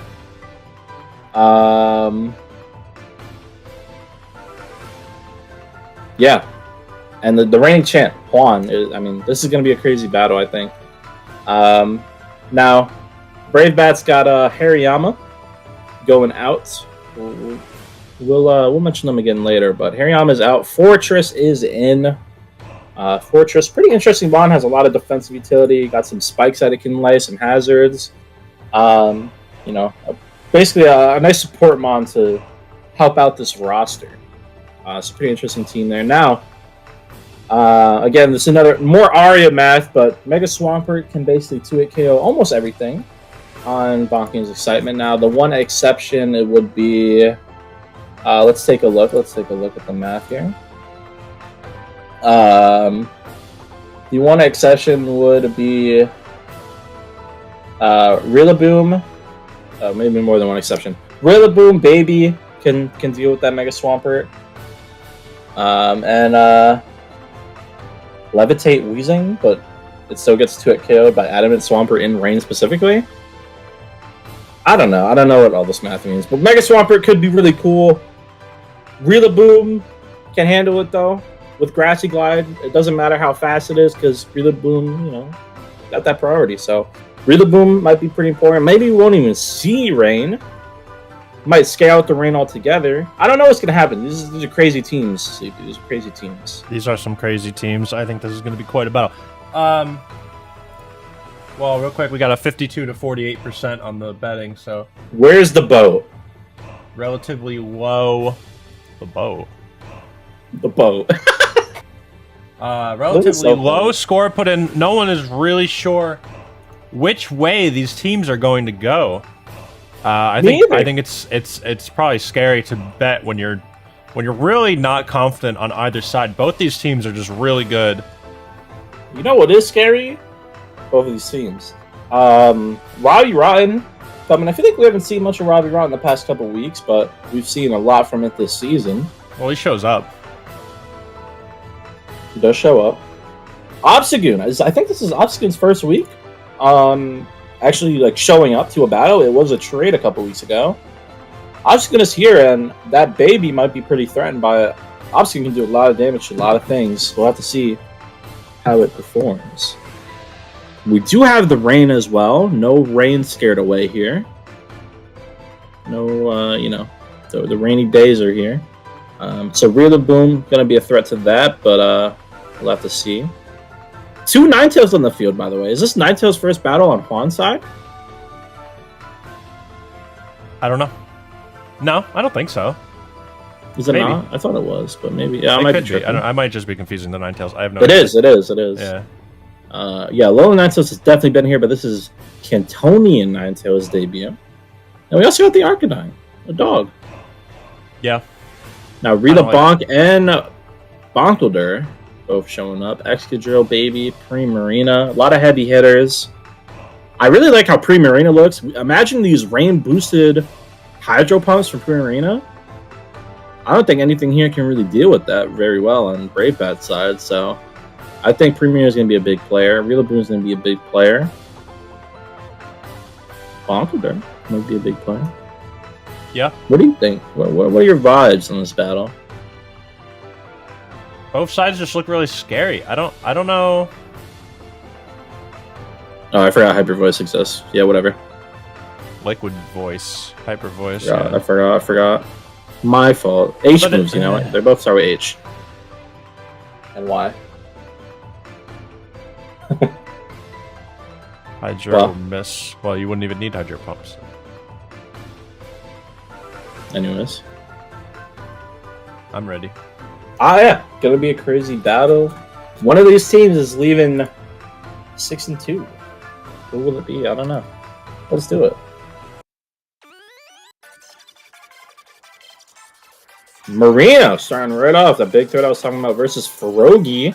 Yeah. And the reigning champ, Juan, this is going to be a crazy battle, I think. Now, Brave Bats got Hariyama going out. We'll mention them again later, but Hariyama is out. Fortress is in. Fortress, pretty interesting bond, has a lot of defensive utility, got some spikes that it can lay, some hazards. You know, basically a nice support mon to help out this roster. It's a pretty interesting team there. Now, again, this is another more Aria math, but Mega Swampert can basically 2-hit KO almost everything on Bonking's Excitement. Now, the one exception, it would be... let's take a look. Let's take a look at the math here. The one exception would be Rillaboom. Maybe more than one exception. Rillaboom Baby can deal with that Mega Swampert. And Levitate Wheezing, but it still gets 2-hit KO'd by Adamant Swampert in rain specifically. I don't know. I don't know what all this math means, but Mega Swampert could be really cool. Rillaboom can handle it though. With Grassy Glide, it doesn't matter how fast it is because Rillaboom, you know, got that priority. So Rillaboom might be pretty important. Maybe we won't even see rain. Might scale out the rain altogether. I don't know what's gonna happen. These are crazy teams, Sleepy. These are crazy teams. These are some crazy teams. I think this is gonna be quite a battle. Well, real quick, we got a 52 to 48% on the betting, so where's the boat? Relatively low. The boat. The boat. Relatively low score put in. No one is really sure which way these teams are going to go. I think it's probably scary to bet when you're really not confident on either side. Both these teams are just really good. You know what is scary? Both of these teams. Robbie Rotten. I mean, I feel like we haven't seen much of Robbie Rotten the past couple weeks, but we've seen a lot from it this season. Well, he shows up. He does show up. Obstagoon. I think this is Obstagoon's first week. Actually, like, showing up to a battle. It was a trade a couple weeks ago. Obstagoon is here, and that baby might be pretty threatened by it. Obstagoon can do a lot of damage to a lot of things. We'll have to see how it performs. We do have the rain as well. No rain scared away here. No, you know, the rainy days are here. So Rillaboom gonna be a threat to that, but we'll have to see. 2 Ninetales on the field, by the way. Is this Ninetales' first battle on Juan's side? I don't know. No, I don't think so. Is it not? I thought it was, but maybe. Yeah, it could be. I might just be confusing the Ninetales. I have no idea. It is. Yeah. Yeah, Lola Ninetales has definitely been here, but this is Cantonian Ninetales' debut. And we also got the Arcanine, a dog. Yeah. Now, Rita Bonk and Bonkledor both showing up. Excadrill, Baby, Primarina, a lot of heavy hitters. I really like how Primarina looks. Imagine these rain-boosted Hydro Pumps from Primarina. I don't think anything here can really deal with that very well on Brave Bat's side, so I think Primarina is going to be a big player. Rillaboom is going to be a big player. Bonkledor might be a big player. Yeah. What do you think? What are your vibes on this battle? Both sides just look really scary. I don't know. Oh, I forgot Hyper Voice exists. Yeah, whatever. Liquid Voice, Hyper Voice. Yeah, I forgot. My fault. H moves, you know. They both start with H. And Y. Hydro Miss. Well, you wouldn't even need Hydro Pumps. Anyways. I'm ready. Yeah. Gonna be a crazy battle. One of these teams is leaving 6-2. Who will it be? I don't know. Let's do it. Marino starting right off. The big threat I was talking about versus Ferogi.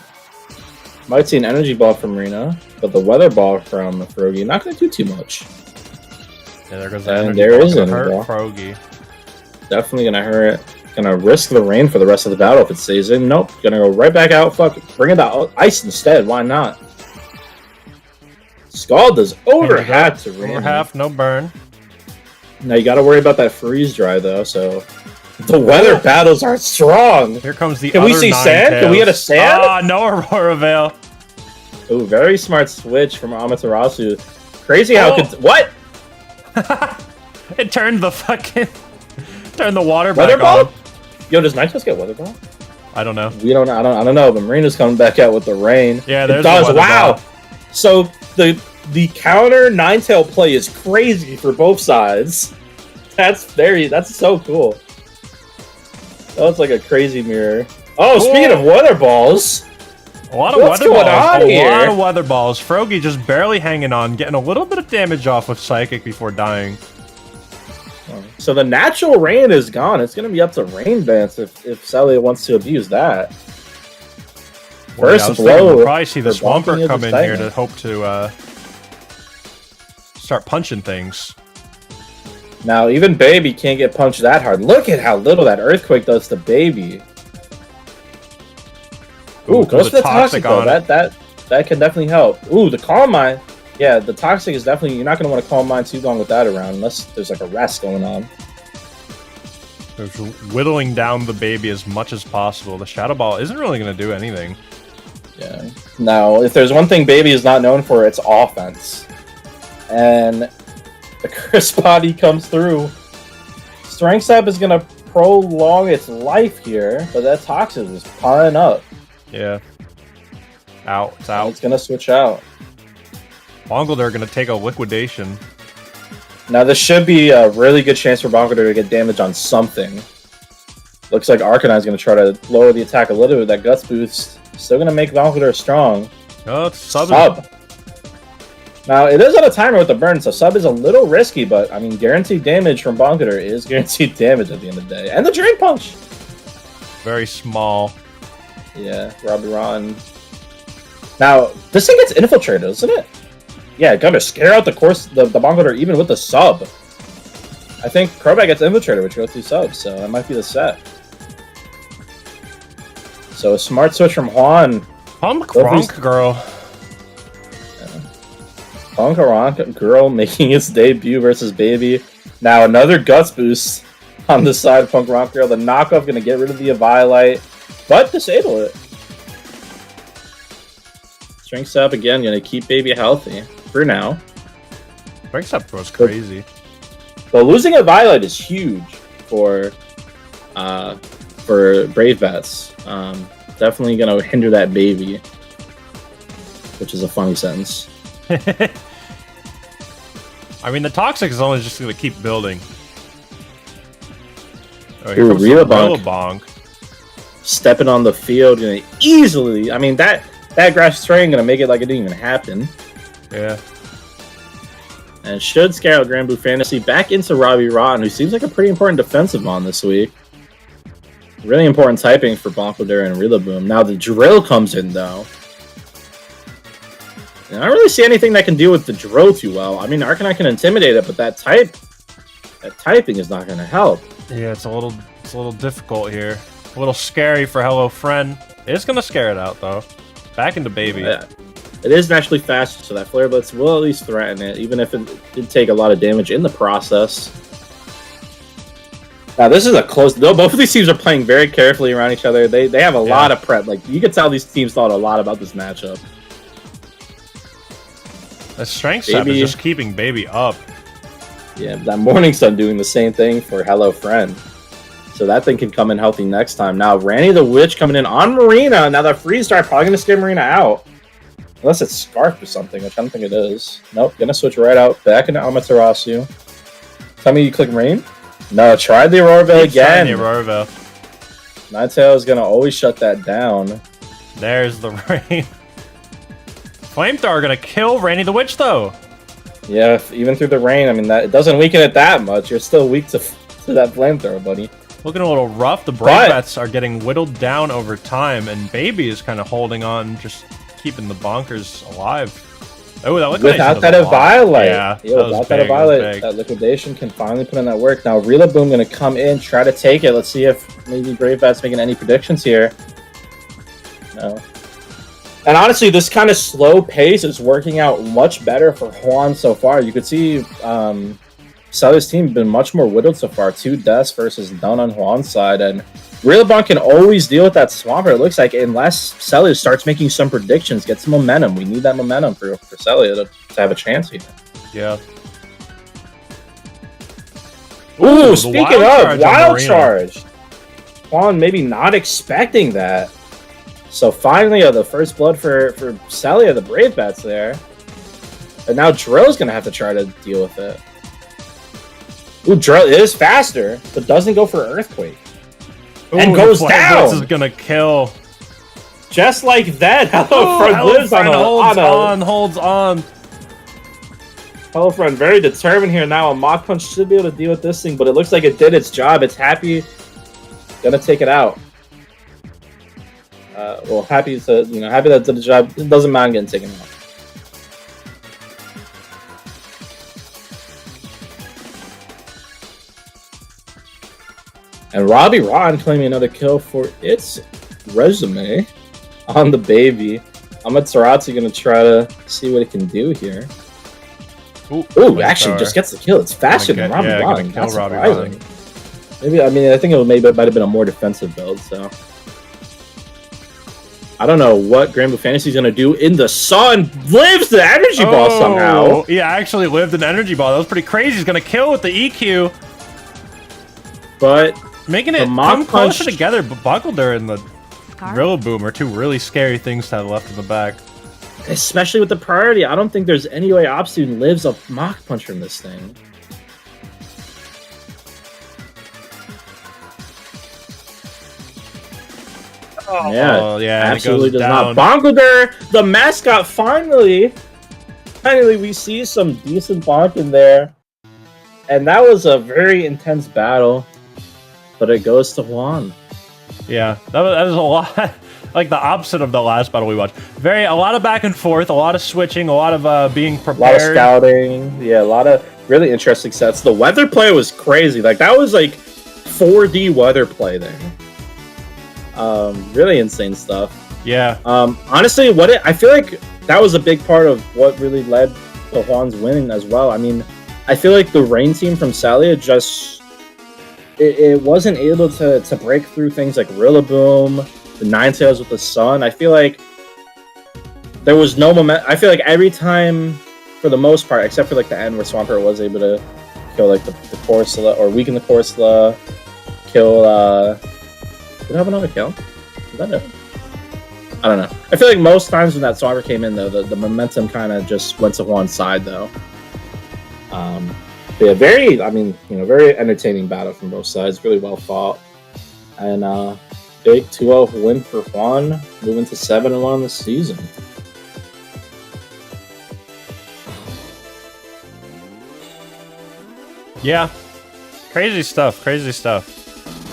Might see an energy ball from Marina, but the weather ball from Ferogi not going to do too much. Yeah, there goes the energy there ball. Is an energy ball. Ferogi. Definitely going to hurt. Going to risk the rain for the rest of the battle if it stays in. Nope. Going to go right back out. Fuck it. Bring it out. Ice instead. Why not? Scald does over half to rain. Over half, no burn. Now you got to worry about that freeze dry though, so the weather battles are strong. Here comes the Can we see sand? Can we get a sand? Ah, no Aurora Veil. Ooh, very smart switch from Amaterasu. Crazy how what? It turned the fucking Turn the water Weather back ball? on. Yo, does Nitros get weather ball? I don't know. I don't know, but Marina's coming back out with the rain. Yeah, it there's does. the weather Wow. ball. So the counter Ninetale play is crazy for both sides. That's so cool. That's like a crazy mirror. Oh, Cool. Speaking of weather balls, A lot of what's weather going balls. on A here? lot of weather balls. Frogy just barely hanging on, getting a little bit of damage off with Psychic before dying. So the natural rain is gone. It's going to be up to Rain Dance if Celia wants to abuse that. Well, yeah, I First was thinking blow. we'll probably see the for bonking Swampert is come in here exciting. to hope to start punching things. Now, even Baby can't get punched that hard. Look at how little that Earthquake does to Baby. Ooh, goes for the Toxic though. That can definitely help. Ooh, the Calm Mind. Yeah, the Toxic is definitely... You're not going to want to Calm Mind too long with that around unless there's like a rest going on. There's whittling down the Baby as much as possible. The Shadow Ball isn't really going to do anything. Yeah. Now, if there's one thing Baby is not known for, it's offense. And the Curse Body comes through. Strength Sap is going to prolong its life here, but that Toxic is piling up. Yeah. Out. It's out. It's going to switch out. Bongledor are going to take a liquidation. Now, this should be a really good chance for Bongledor to get damage on something. Looks like Arcanine's going to try to lower the attack a little bit. That Guts boost still going to make Bongledor strong. Oh, it's Sub. Now, it is on a timer with the burn, so Sub is a little risky, but, I mean, guaranteed damage from Bongledor is guaranteed damage at the end of the day. And the Drain Punch! Very small. Yeah, Robbie Ron. Now, this thing gets infiltrated, doesn't it? Yeah, gonna scare out the Bongledor even with the sub. I think Crobat gets infiltrated, which goes through subs, so that might be the set. So a smart switch from Juan. Honk Girl. Honk Girl making its debut versus Baby. Now another Guts boost on the side of Punk Rock Girl. The knockoff gonna get rid of the Eviolite, but disable it. Strength Sap again, gonna keep Baby healthy for now. Strength Sap goes crazy. So losing a Violet is huge for Brave Bats. Definitely gonna hinder that Baby, which is a funny sentence. I mean, the Toxic is only just gonna keep building. Oh, Ooh, Relabonk. Stepping on the field, gonna easily. I mean that grass terrain gonna make it like it didn't even happen. Yeah. And should scare out Grand Blue Fantasy back into Robbie Rotten, who seems like a pretty important defensive mon this week. Really important typing for Bongledor and Rillaboom. Now the Drill comes in though. And I don't really see anything that can deal with the Drill too well. I mean, Arcanine can intimidate it, but that typing is not gonna help. Yeah, it's a little difficult here. A little scary for Hello Friend. It's gonna scare it out though. Back into Baby. Yeah. It is naturally faster, so that Flare Blitz will at least threaten it, even if it did take a lot of damage in the process. Now, this is a close... Though both of these teams are playing very carefully around each other. They have a lot of prep. Like, you can tell these teams thought a lot about this matchup. The Strength Sap is just keeping Baby up. Yeah, that Morning Sun doing the same thing for Hello Friend. So that thing can come in healthy next time. Now, Randy the Witch coming in on Marina. Now, that Freeze Dart probably going to scare Marina out. Unless it's Scarf or something, which I don't think it is. Nope, gonna switch right out. Back into Amaterasu. Tell me you click Rain? No, try the Aurora Veil again. The Aurora Veil. Ninetale is gonna always shut that down. There's the Rain. Flamethrower gonna kill Randy the Witch, though. Yeah, even through the rain, I mean, that it doesn't weaken it that much. You're still weak to that Flamethrower, buddy. Looking a little rough. The Brave Bats are getting whittled down over time, and Baby is kind of holding on, just keeping the Bonkers alive. Oh, that liquidation without that Eviolite. Yeah, without that Eviolite, that liquidation can finally put in that work. Now, Rillaboom going to come in, try to take it. Let's see if maybe Brave Bat's making any predictions here. No. And honestly, this kind of slow pace is working out much better for Juan so far. You could see Celia's team been much more whittled so far. 2 deaths versus none on Juan's side. And Rillaboom can always deal with that Swampert, it looks like, unless Celia starts making some predictions, get some momentum. We need that momentum for Celia to have a chance here. Yeah. Ooh, the speaking wild of charge on wild Marina. charge, Juan maybe not expecting that. So finally, the first blood for Celia, the Brave Bats there. And now Drill's going to have to try to deal with it. Ooh, Drill is faster, but doesn't go for Earthquake. Ooh, And goes the down! Blitz is gonna kill. Just like that, Hello Friend lives on holds on. Hello Friend very determined here now. A Mach Punch should be able to deal with this thing, but it looks like it did its job. It's happy. Gonna take it out. Well, happy that it did the job. It doesn't mind getting taken out. And Robbie Rotten claiming another kill for its resume on the baby. Amaterasu gonna try to see what it can do here. Ooh, actually just gets the kill. It's faster than Robbie Rotten. That's surprising. Maybe I think it might have been a more defensive build, so. I don't know what Granblue Fantasy's gonna do in the sun. Lives the energy ball somehow. Yeah, actually lived an energy ball. That was pretty crazy. He's gonna kill with the EQ. But making it come closer together, but Buckledur and the Rillaboom are two really scary things to have left in the back. Especially with the priority. I don't think there's any way Obstagoon lives a Mach Punch from this thing. Yeah, absolutely does not. Bonkuder, the mascot, finally we see some decent bonk in there. And that was a very intense battle. But it goes to Juan. Yeah, that was a lot. Like the opposite of the last battle we watched. A lot of back and forth, a lot of switching, a lot of being prepared. A lot of scouting. Yeah, a lot of really interesting sets. The weather play was crazy. Like, that was like 4D weather play there. Really insane stuff. Yeah. Honestly, I feel like that was a big part of what really led to Juan's winning as well. I mean, I feel like the Rain team from Salia just... It wasn't able to break through things like Rillaboom, the Ninetales with the Sun. I feel like there was no moment. I feel like every time, for the most part, except for like the end where Swampert was able to kill like the Corsola or weaken the Corsola, kill. Did it have another kill? Is that it? I don't know. I feel like most times when that Swampert came in, though, the momentum kind of just went to one side, though. Yeah, very entertaining battle from both sides. Really well fought. And big 2-0 win for Juan, moving to 7-1 on the season. Yeah. Crazy stuff.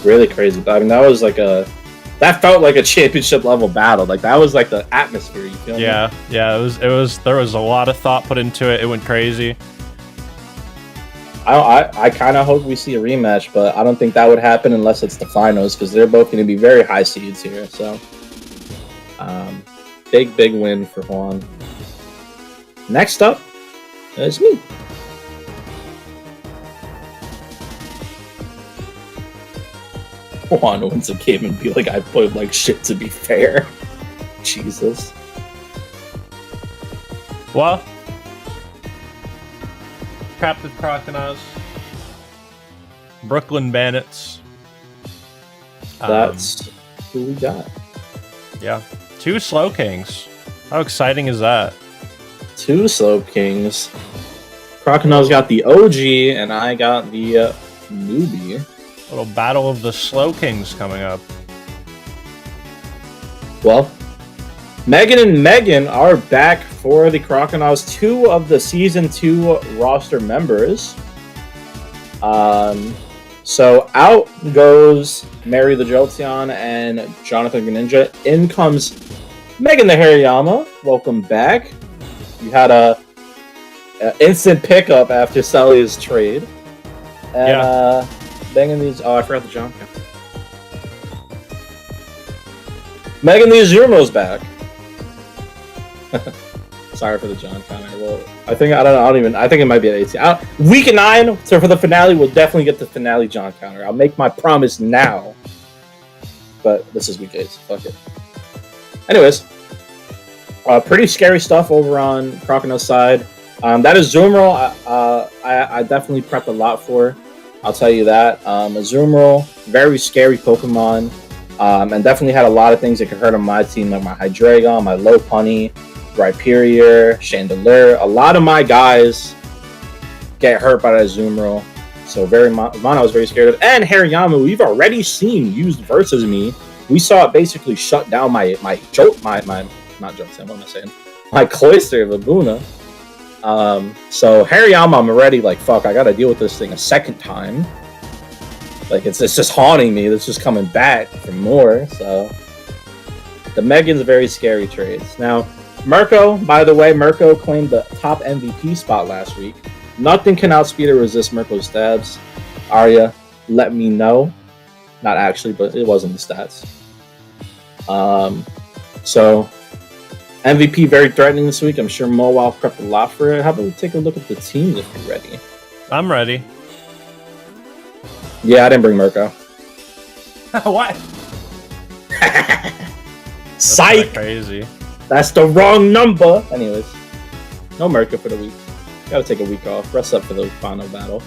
Really crazy. I mean, that was like that felt like a championship level battle. Like, that was like the atmosphere, you feel me? Yeah, it was there was a lot of thought put into it. It went crazy. I kind of hope we see a rematch, but I don't think that would happen unless it's the finals, because they're both going to be very high seeds here. So, big win for Juan. Next up is me. Juan wins a game and be like, I played like shit, to be fair. Jesus. Well, Captive Crocodiles, Brooklyn Bandits. That's who we got. Yeah. 2 Slow Kings. How exciting is that? 2 Slow Kings. Crocodiles got the OG, and I got the newbie. Little battle of the Slow Kings coming up. Well, Megan and Megan are back for the Crocodiles, 2 of the Season 2 roster members. So out goes Mary the Jolteon and Jonathan Greninja. In comes Megan the Hariyama. Welcome back. You had a instant pickup after Sally's trade. And yeah. Megan these... Oh, I forgot the jump. Megan the Azumo's back. Sorry for the John counter. Well, I think it might be at 18. Week 9, so for the finale, we'll definitely get the finale John counter. I'll make my promise now. But this is week 8, so fuck it. Anyways, pretty scary stuff over on Crocodile's side. That is Azumarill. I definitely prepped a lot for. I'll tell you that. Azumarill, very scary Pokemon, and definitely had a lot of things that could hurt on my team, like my Hydreigon, my Lopunny, Rhyperior, Chandelure. A lot of my guys get hurt by that Azumarill. So Mon I was very scared of. And Hariyama, we've already seen used versus me. We saw it basically shut down my Cloyster of Laguna. So Hariyama, I'm already like, fuck, I gotta deal with this thing a second time. Like, it's just haunting me. It's just coming back for more. So the Megan's a very scary trades. Now, Mirko, by the way, Mirko claimed the top MVP spot last week. Nothing can outspeed or resist Mirko's stabs. Arya, let me know. Not actually, but it was in the stats. So MVP very threatening this week. I'm sure Mowile prepped a lot for it. How about we take a look at the teams if you're ready? I'm ready. Yeah, I didn't bring Mirko. What? Psych! Crazy. That's the wrong number. Anyways, no Mirko for the week. Gotta take a week off. Rest up for the final battle.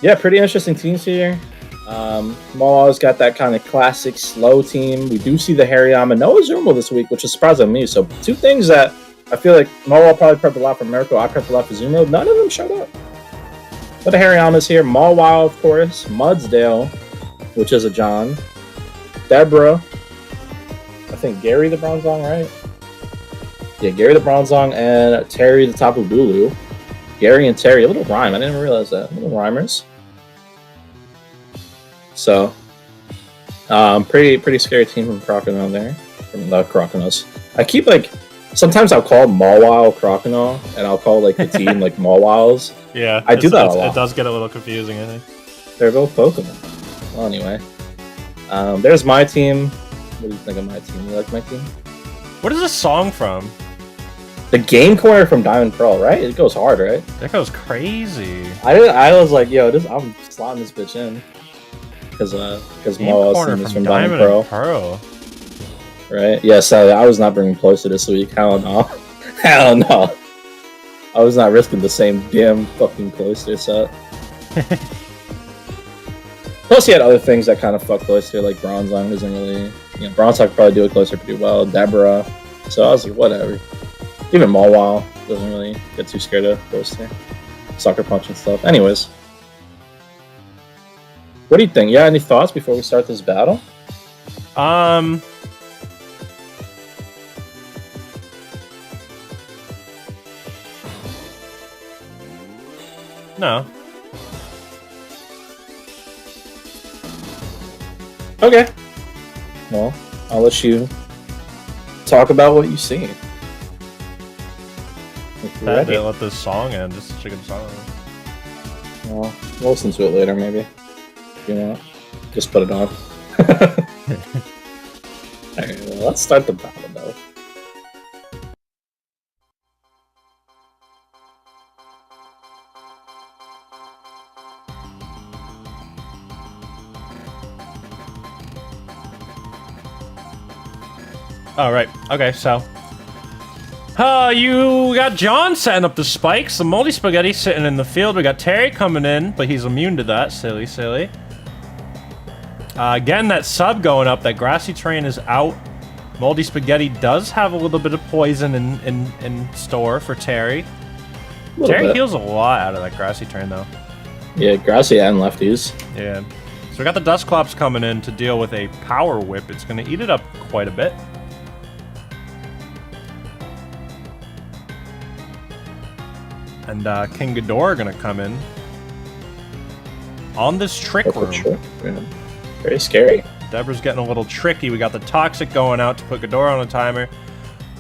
Yeah, pretty interesting teams here. Mowile's got that kind of classic slow team. We do see the Hariyama, no Azumarill this week, which is surprising me. So two things that I feel like Mowile probably prepped a lot for Mirko. I prepped a lot for Azumarill. None of them showed up. But the Hariyama's here. Mowile, of course. Mudsdale, which is a John. Deborah. I think Gary the Bronzong, right? Yeah, Gary the Bronzong and Terry the Tapu Bulu. Gary and Terry, a little rhyme. I didn't realize that. Little rhymers. So, pretty scary team from Crocodile there. From the Croconos. I keep like, sometimes I'll call Mawile Croconaw, and I'll call like the team like Mawiles. Yeah, I do that a lot. It does get a little confusing, I think. They're both Pokemon. Well, anyway. There's my team. What do you think of my team? You like my team? What is this song from? The Game Corner from Diamond Pearl, right? It goes hard, right? That goes crazy. I was like, yo, I'm slotting this bitch in. Because Mawile's team is from Diamond Pearl. Right? Yes, I was not bringing closer this week. Hell no. Hell no. I was not risking the same damn fucking Cloyster set. Plus, he had other things that kind of fuck Cloyster, like Bronzong doesn't really... You know, Bronzong could probably do a Cloyster pretty well. Deborah. So I was like, whatever. Even Mawile doesn't really get too scared of Cloyster. Sucker Punch and stuff. Anyways. What do you think? Yeah, any thoughts before we start this battle? No. Okay. Well, I'll let you talk about what you see. Had to let this song end. It's such a good song. Well, we'll listen to it later, maybe. If you want. Just put it on. Alright, well, let's start the battle, though. Oh, right. Okay, so. You got John setting up the spikes. The Moldy Spaghetti sitting in the field. We got Terry coming in, but he's immune to that. Silly, silly. Again, that sub going up. That Grassy Terrain is out. Moldy Spaghetti does have a little bit of poison in store for Terry. Terry heals a lot out of that Grassy Terrain, though. Yeah, Grassy and lefties. Yeah. So we got the Dusclops coming in to deal with a Power Whip. It's going to eat it up quite a bit. And King Ghidorah gonna come in on this trick room. Yeah. Very scary. Deborah's getting a little tricky. We got the Toxic going out to put Ghidorah on a timer.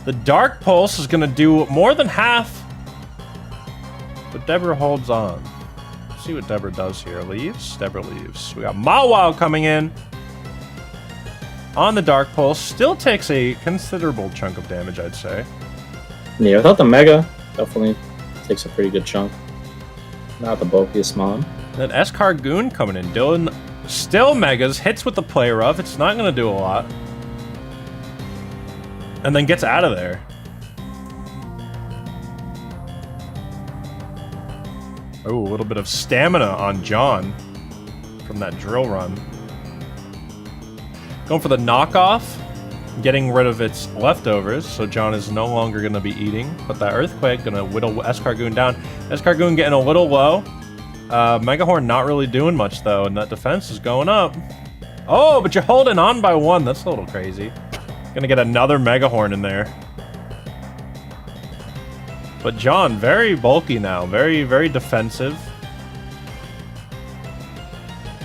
The Dark Pulse is gonna do more than half, but Deborah holds on. Let's see what Deborah does here. Leaves? Deborah leaves. We got Mawile coming in on the Dark Pulse. Still takes a considerable chunk of damage, I'd say. Yeah, without the Mega, definitely takes a pretty good chunk. Not the bulkiest mom. Then Escargoon coming in. Dylan still Megas, hits with the Play Rough. It's not going to do a lot. And then gets out of there. Oh, a little bit of stamina on John from that drill run. Going for the knockoff, getting rid of its leftovers, so John is no longer going to be eating. But that Earthquake going to whittle Escargoon down. Escargoon getting a little low. Megahorn not really doing much, though, and that defense is going up. Oh, but you're holding on by one. That's a little crazy. Gonna get another Megahorn in there. But John, very bulky now. Very, very defensive.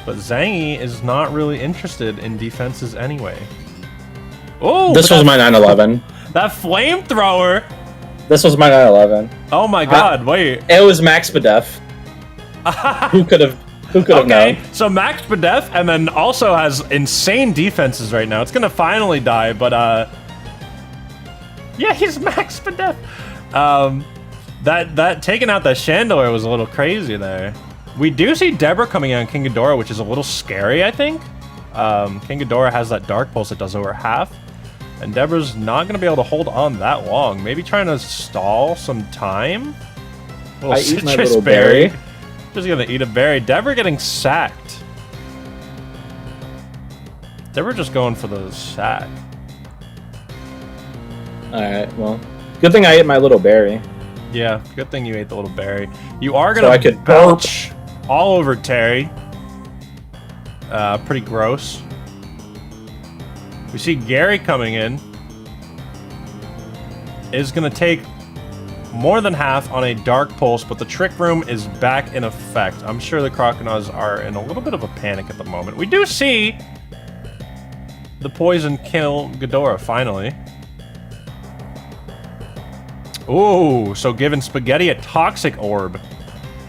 But Zangy is not really interested in defenses anyway. Oh, this was my 911. That flamethrower. This was my 911. Oh my god! Wait. It was Max Bedef. Who could have? Who could have known? So Max Bedef, and then also has insane defenses right now. It's gonna finally die, but yeah, he's Max Bedef. That taking out that Chandelier was a little crazy there. We do see Deborah coming in on King Ghidorah, which is a little scary, I think. King Ghidorah has that Dark Pulse that does over half. And Deborah's not going to be able to hold on that long. Maybe trying to stall some time? I eat my little berry. Just going to eat a berry. Deborah getting sacked. Deborah just going for the sack. Alright, well. Good thing I ate my little berry. Yeah, good thing you ate the little berry. You are going to could belch all over Terry. Pretty gross. We see Gary coming in. Is going to take more than half on a Dark Pulse, but the Trick Room is back in effect. I'm sure the Croconaws are in a little bit of a panic at the moment. We do see the poison kill Ghidorah, finally. Ooh, so giving Spaghetti a Toxic Orb.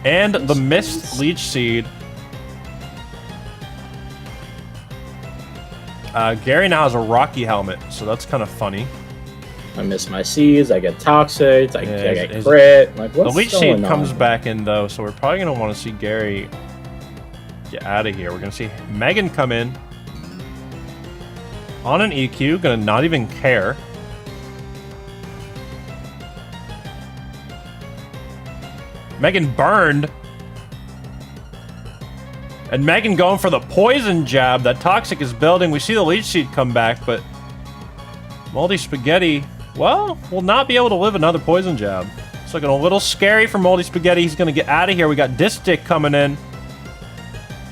And the Mist Leech Seed. Gary now has a Rocky Helmet, so that's kind of funny. I miss my seeds, I get toxic, I get crit. Like, what's the Leech going Seed on? comes back in, though, so we're probably going to want to see Gary get out of here. We're going to see Megan come in on an EQ, going to not even care. Megan burned. And Megan going for the poison jab. That Toxic is building. We see the Leech Seed come back, but Moldy Spaghetti, well, will not be able to live another poison jab. It's looking a little scary for Moldy Spaghetti. He's going to get out of here. We got Disc coming in.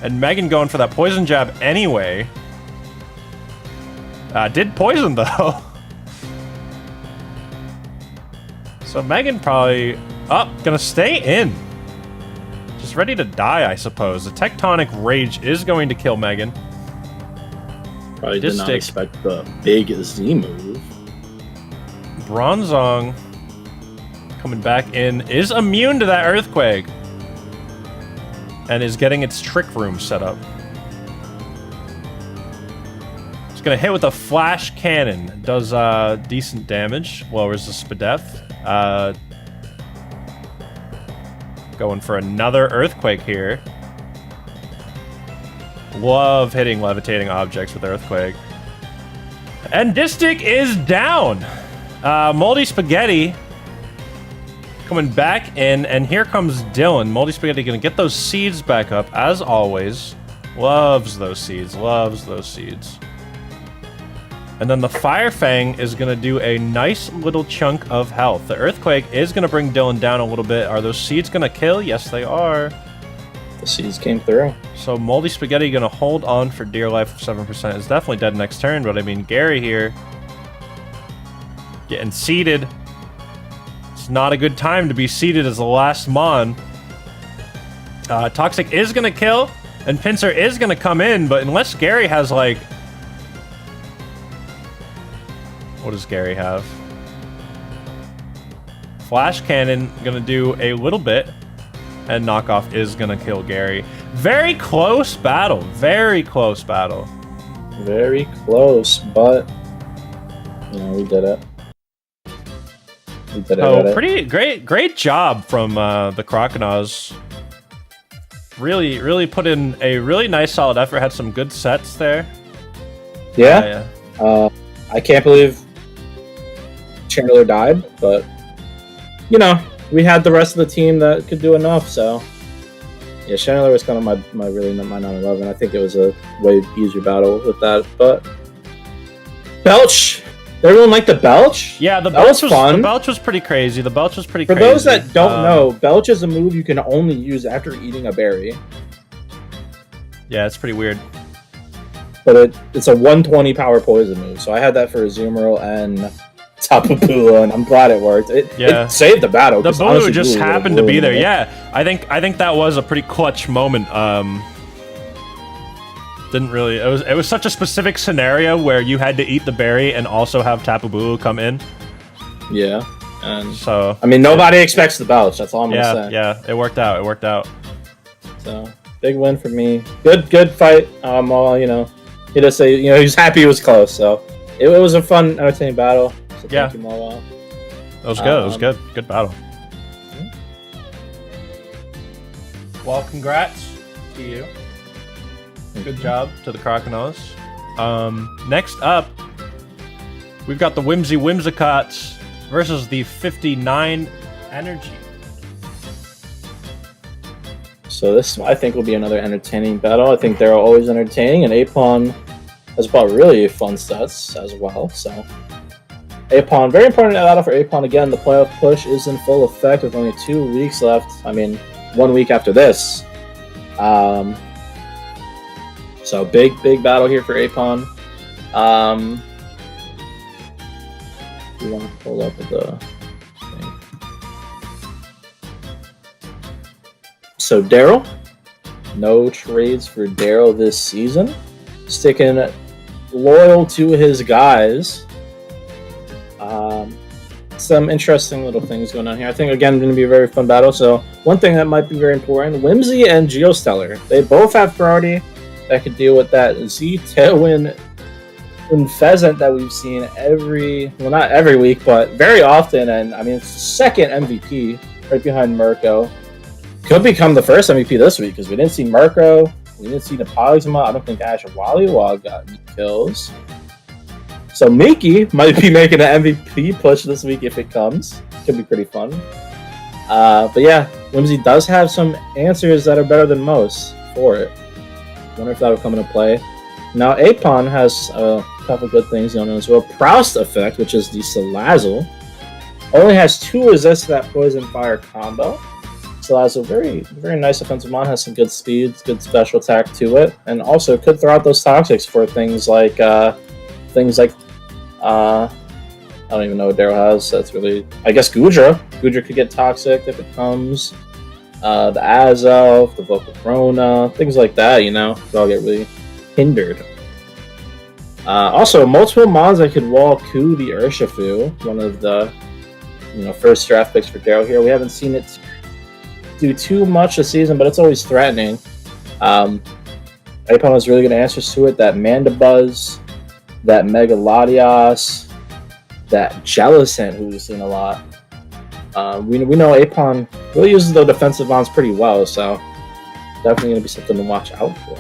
And Megan going for that poison jab anyway. Did poison, though. So Megan probably... gonna stay in. Just ready to die, I suppose. The Tectonic Rage is going to kill Megan. Probably did not expect the big Z move. Bronzong coming back in is immune to that Earthquake. And is getting its Trick Room set up. It's gonna hit with a Flash Cannon. Does decent damage. Lowers the Spadef. Going for another Earthquake here. Love hitting levitating objects with Earthquake. And Distic is down. Moldy Spaghetti coming back in, and here comes Dylan. Moldy Spaghetti gonna get those seeds back up, as always. Loves those seeds, loves those seeds. And then the Fire Fang is going to do a nice little chunk of health. The Earthquake is going to bring Dylan down a little bit. Are those seeds going to kill? Yes, they are. The seeds came through. So Moldy Spaghetti going to hold on for dear life of 7%. Is definitely dead next turn, but I mean, Gary here getting seeded. It's not a good time to be seeded as the last Mon. Toxic is going to kill, and Pinsir is going to come in, but unless Gary has, like... What does Gary have? Flash Cannon gonna do a little bit, and Knockoff is gonna kill Gary. Very close battle. Very close battle. Very close, but you know, we did it. We did it. Oh, pretty great job from the Croconaws. Really put in a really nice solid effort. Had some good sets there. Yeah. I can't believe Chandler died, but you know, we had the rest of the team that could do enough, so Yeah, Chandler was kind of my 9/11. I think it was a way easier battle with that. But Belch, everyone liked the Belch. Yeah, the that was fun. The Belch was pretty crazy. For those that don't know, Belch is a move you can only use after eating a berry. Yeah, it's pretty weird. But it's a 120 power poison move, so I had that for Azumarill and Tapu Bulu, and I'm glad it worked. It saved the battle. The Bulu just happened to be there. Yeah, I think that was a pretty clutch moment. Didn't really. It was such a specific scenario where you had to eat the berry and also have Tapu Bulu come in. Yeah, and so I mean nobody expects the Belch. That's all I'm gonna say. Yeah, it worked out. So big win for me. Good fight. He does say he's happy it was close. So it was a fun, entertaining battle. So thank you, Marwell. It was good. It was good. Good battle. Well, congrats to you. Good job to the Crocodiles. Next up, we've got the Whimsicots versus the 59 Energy. So this, I think, will be another entertaining battle. I think they're always entertaining, and Apon has brought really fun sets as well. So Apon, very important battle for Apon. Again, the playoff push is in full effect with only 2 weeks left. I mean, 1 week after this. So big battle here for Apon. We want to pull up the thing. So Daryl, no trades for Daryl this season. Sticking loyal to his guys. Some interesting little things going on here. I think, again, going to be a very fun battle. So one thing that might be very important, Whimsy and Geostellar. They both have priority that could deal with that Z, Tailwind, and Pheasant that we've seen not every week, but very often. And I mean, it's the second MVP right behind Mirko. Could become the first MVP this week because we didn't see Mirko, we didn't see Nepogma. I don't think Ash Waliwag got any kills. So Miki might be making an MVP push this week if it comes. Could be pretty fun. But yeah, Whimsy does have some answers that are better than most for it. Wonder if that'll come into play. Now Apon has a couple good things going on as well. Proust effect, which is the Salazzle, only has 2 resists to that poison fire combo. Salazzle, very nice offensive mon, has some good speeds, good special attack to it, and also could throw out those toxics for things like I don't even know what Daryl has. That's really, I guess, Goodra. Goodra could get toxic if it comes. The Azelf, the Volcarona, things like that, could all get really hindered. Also, multiple mons that could wall Ku the Urshifu, one of the first draft picks for Daryl here. We haven't seen it do too much this season, but it's always threatening. Apon has really good answers to it. That Mandibuzz, that Megalodios, that Jellicent, who we've seen a lot. We know Apon really uses the defensive mons pretty well, so definitely going to be something to watch out for.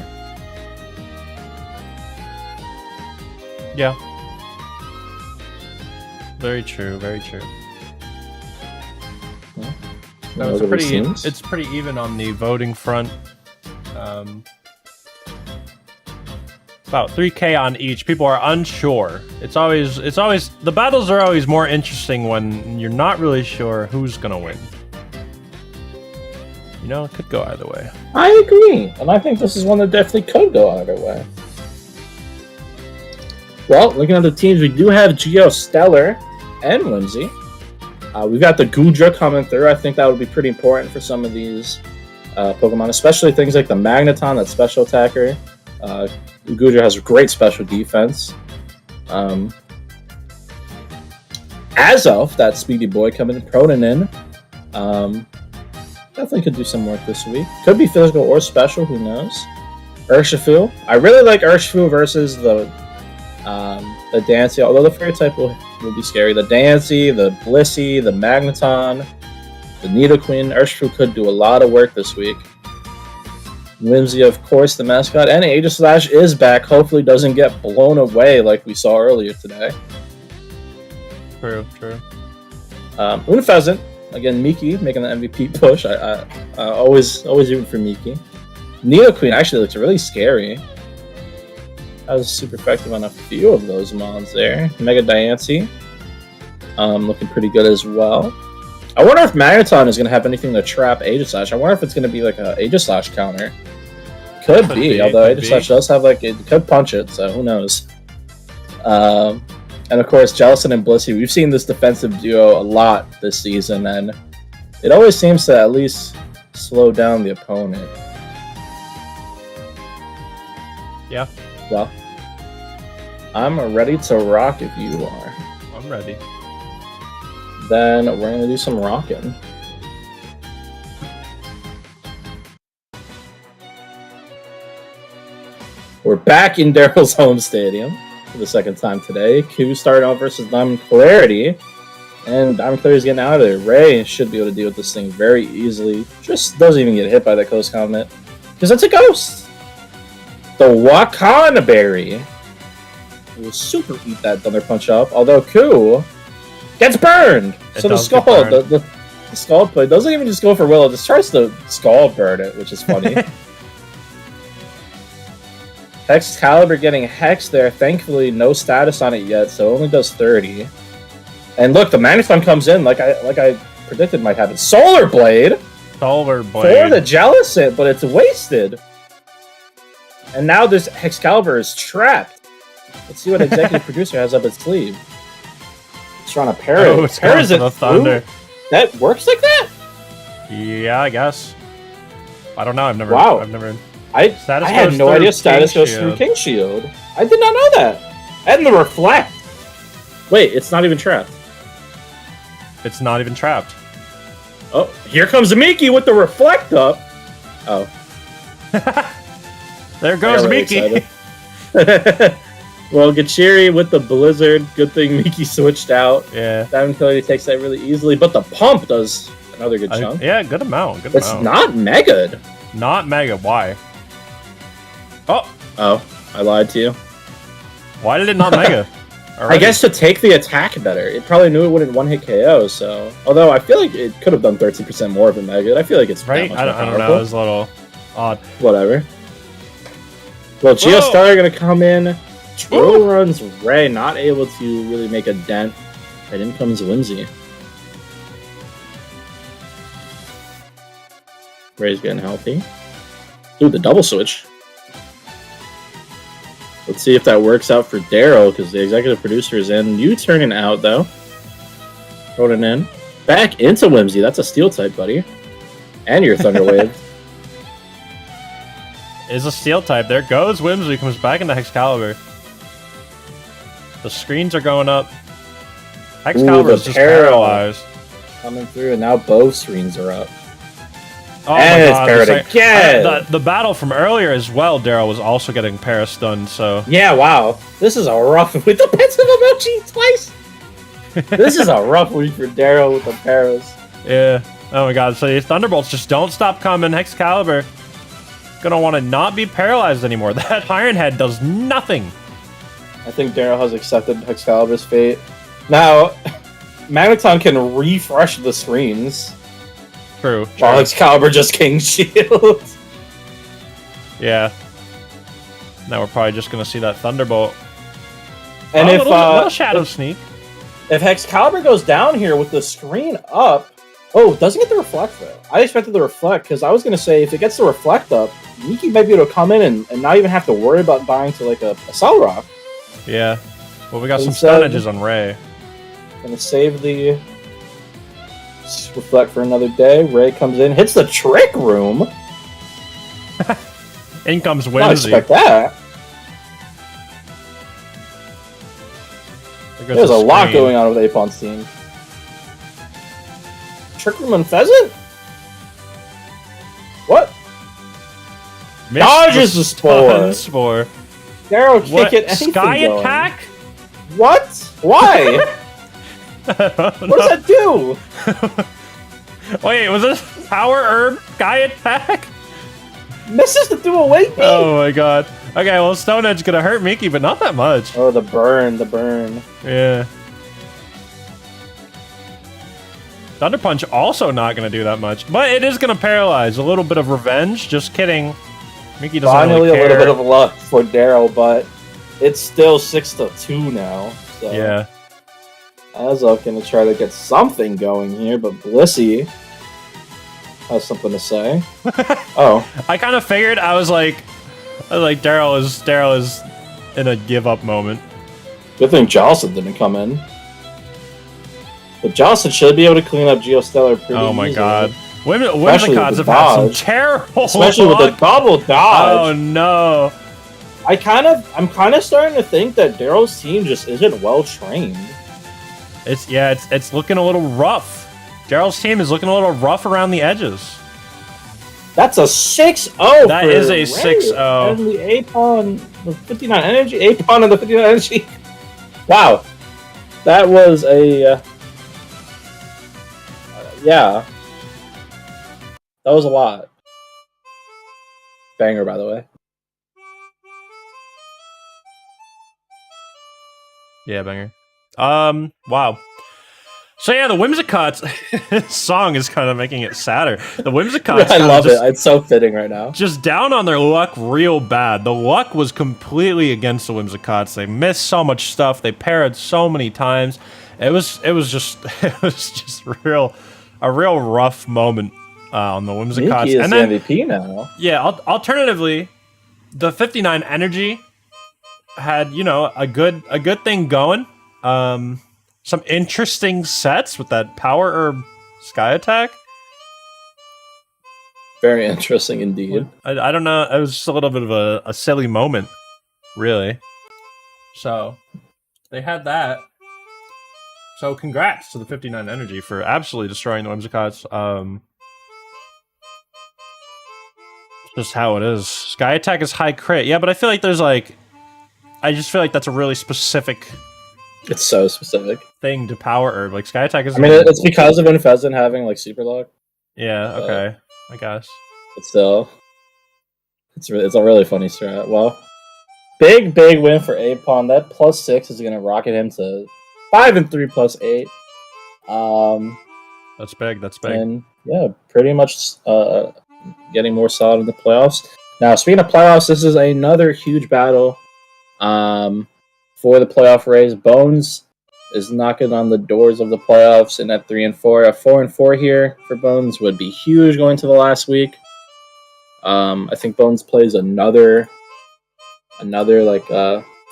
Yeah. Very true. Very true. Yeah. No, it's pretty even on the voting front. About 3K on each. People are unsure. It's always the battles are always more interesting when you're not really sure who's gonna win. It could go either way. I agree, and I think this is one that definitely could go either way. Well, looking at the teams, we do have Geostellar and Whimsy. We've got the Goodra coming through. I think that would be pretty important for some of these Pokemon, especially things like the Magneton, that special attacker. Goodra has great special defense. Azelf, that speedy boy coming in, Protonin. Definitely could do some work this week. Could be physical or special, who knows. Urshifu. I really like Urshifu versus the Dancy, although the Fairy type will be scary. The Dancy, the Blissey, the Magneton, the Nidoqueen. Urshifu could do a lot of work this week. Whimsy, of course, the mascot, and Aegislash is back. Hopefully doesn't get blown away like we saw earlier today. True. Unpheasant, Again, Miki making the MVP push. I always rooting for Miki. Neo Queen actually looks really scary. I was super effective on a few of those mons there. Mega Diancie, looking pretty good as well. I wonder if Magneton is going to have anything to trap Aegislash. I wonder if it's going to be like a Aegislash counter. Could be, although Aegislash does have like, it could punch it, so who knows. And of course, Jellicent and Blissey, we've seen this defensive duo a lot this season, and it always seems to at least slow down the opponent. Yeah. Well, I'm ready to rock if you are. I'm ready. Then we're going to do some rocking. We're back in Daryl's home stadium for the second time today. Q starting out versus Diamond Clarity. And Diamond Clarity's getting out of there. Ray should be able to deal with this thing very easily. Just doesn't even get hit by that Ghost Comet. Because it's a ghost! The Wakana Berry will super eat that Thunder Punch up, although Q gets burned! So the Scald play doesn't even just go for Willow, just tries to Scald burn it, which is funny. Excalibur getting Hex there, thankfully no status on it yet, so it only does 30. And look, the Magneton comes in like I predicted might happen. Solar Blade! Solar Blade. For the Jellicent, but it's wasted. And now this Excalibur is trapped. Let's see what Executive Producer has up its sleeve. It's trying to parry. Oh, it's going for the Thunder. That works like that? Yeah, I guess. I don't know. I've never. I had no idea status goes through King Shield. I did not know that. And the Reflect. Wait, it's not even trapped. It's not even trapped. Oh, here comes Miki with the Reflect up. Oh. There goes Miki. Well, Gachiri with the Blizzard. Good thing Miki switched out. Yeah. Diamond Clarity takes that really easily, but the Pump does another good chunk. Yeah, good amount. It's not Mega'd. Not Mega. Why? Oh, I lied to you. Why did it not Mega? I guess to take the attack better. It probably knew it wouldn't one-hit KO, so... Although, I feel like it could have done 13% more of a Mega'd. I feel like it's right. I don't know. It's a little odd. Whatever. Well, Geostar gonna come in. Trill runs Ray, not able to really make a dent. And in comes Whimsy. Ray's getting healthy. Ooh, the double switch. Let's see if that works out for Daryl, because the executive producer is in. You turning out, though. Throwing it in. Back into Whimsy. That's a steel type, buddy. And your Thunder Wave. Is a steel type. There goes Whimsy. Comes back into Excalibur. The screens are going up. Excalibur is just paralyzed. Coming through, and now both screens are up. Oh and my it's parried again! The battle from earlier as well, Daryl was also getting para-stunned, so... Yeah, wow. This is a rough... With the pencil emoji twice! This is a rough week for Daryl with the paras. Yeah. Oh my god, so these Thunderbolts just don't stop coming. Excalibur gonna want to not be paralyzed anymore. That Iron Head does nothing. I think Daryl has accepted Excalibur's fate. Now, Magneton can refresh the screens. True. While Excalibur just King Shield. Yeah. Now we're probably just gonna see that Thunderbolt. And if little Shadow Sneak. If Excalibur goes down here with the screen up, oh, it doesn't get the Reflect though. I expected the Reflect because I was gonna say if it gets the Reflect up, Miki might be able to come in and not even have to worry about dying to like a Cell Rock. Yeah. Well, we got some stunages on Ray. Gonna save the Reflect for another day. Ray comes in, hits the Trick Room. In comes Whimsy. I expect that. There's a lot going on with Apon's team. Trick Room and Pheasant? What? Dodges the Spore. Daryl can't get anything Sky going. Attack? What? Why? What does that do? Wait, was this Power Herb Sky Attack? Misses to do away. Oh my god. Okay, well, Stone Edge gonna hurt Miki, but not that much. Oh, the burn. Yeah. Thunder Punch also not going to do that much, but it is going to paralyze. A little bit of revenge. Just kidding. Mickey doesn't Finally really care. a little bit of luck for Daryl, but it's still 6-2 now. So Yeah. Azoth gonna try to get something going here, but Blissey has something to say. Oh, I kind of figured. I was like Daryl is in a give up moment. good thing Jocelyn didn't come in. But Jocelyn should be able to clean up Geostellar pretty Oh my easily. god. Especially Whimsicots with have the had some dodge. terrible Especially with the luck. double dodge. Oh no. I'm kind of starting to think that Daryl's team just isn't well trained. It's looking a little rough. Daryl's team is looking a little rough around the edges. That's a 6-0. That for is a Ray. 6-0. And the A-Pawn, the 59 energy, A-Pawn and the 59 energy. Wow. That was a... yeah. That was a lot. Banger, by the way. Yeah, banger. Wow. So yeah, the Whimsicots song is kind of making it sadder. The Whimsicots, I love it. It's so fitting right now. Just down on their luck real bad. The luck was completely against the Whimsicots. They missed so much stuff. They parried so many times. It was just a real rough moment on the Whimsicots. Mickey is and the then MVP now. yeah, alternatively, the 59 energy had, you know, a good thing going. Some interesting sets with that Power Herb Sky Attack. Very interesting indeed. I don't know. It was just a little bit of a silly moment, really. So they had that. So congrats to the 59 energy for absolutely destroying the Whimsicots. Just how it is. Sky Attack is high crit. Yeah, but I feel like I just feel like that's a really specific It's so specific. thing to Power Herb. Like Sky Attack is. I mean, it's because of Unfezant having like super luck, Yeah. Okay. I guess. but still, it's a really funny strat. Well, big win for A-Pawn. That +6 is gonna rocket him to 5-3 +8. That's big. That's big. And yeah, pretty much getting more solid in the playoffs. Now, speaking of playoffs, this is another huge battle for the playoff race. Bones is knocking on the doors of the playoffs, and at 3-4, a 4-4 here for Bones would be huge going to the last week. I think Bones plays another like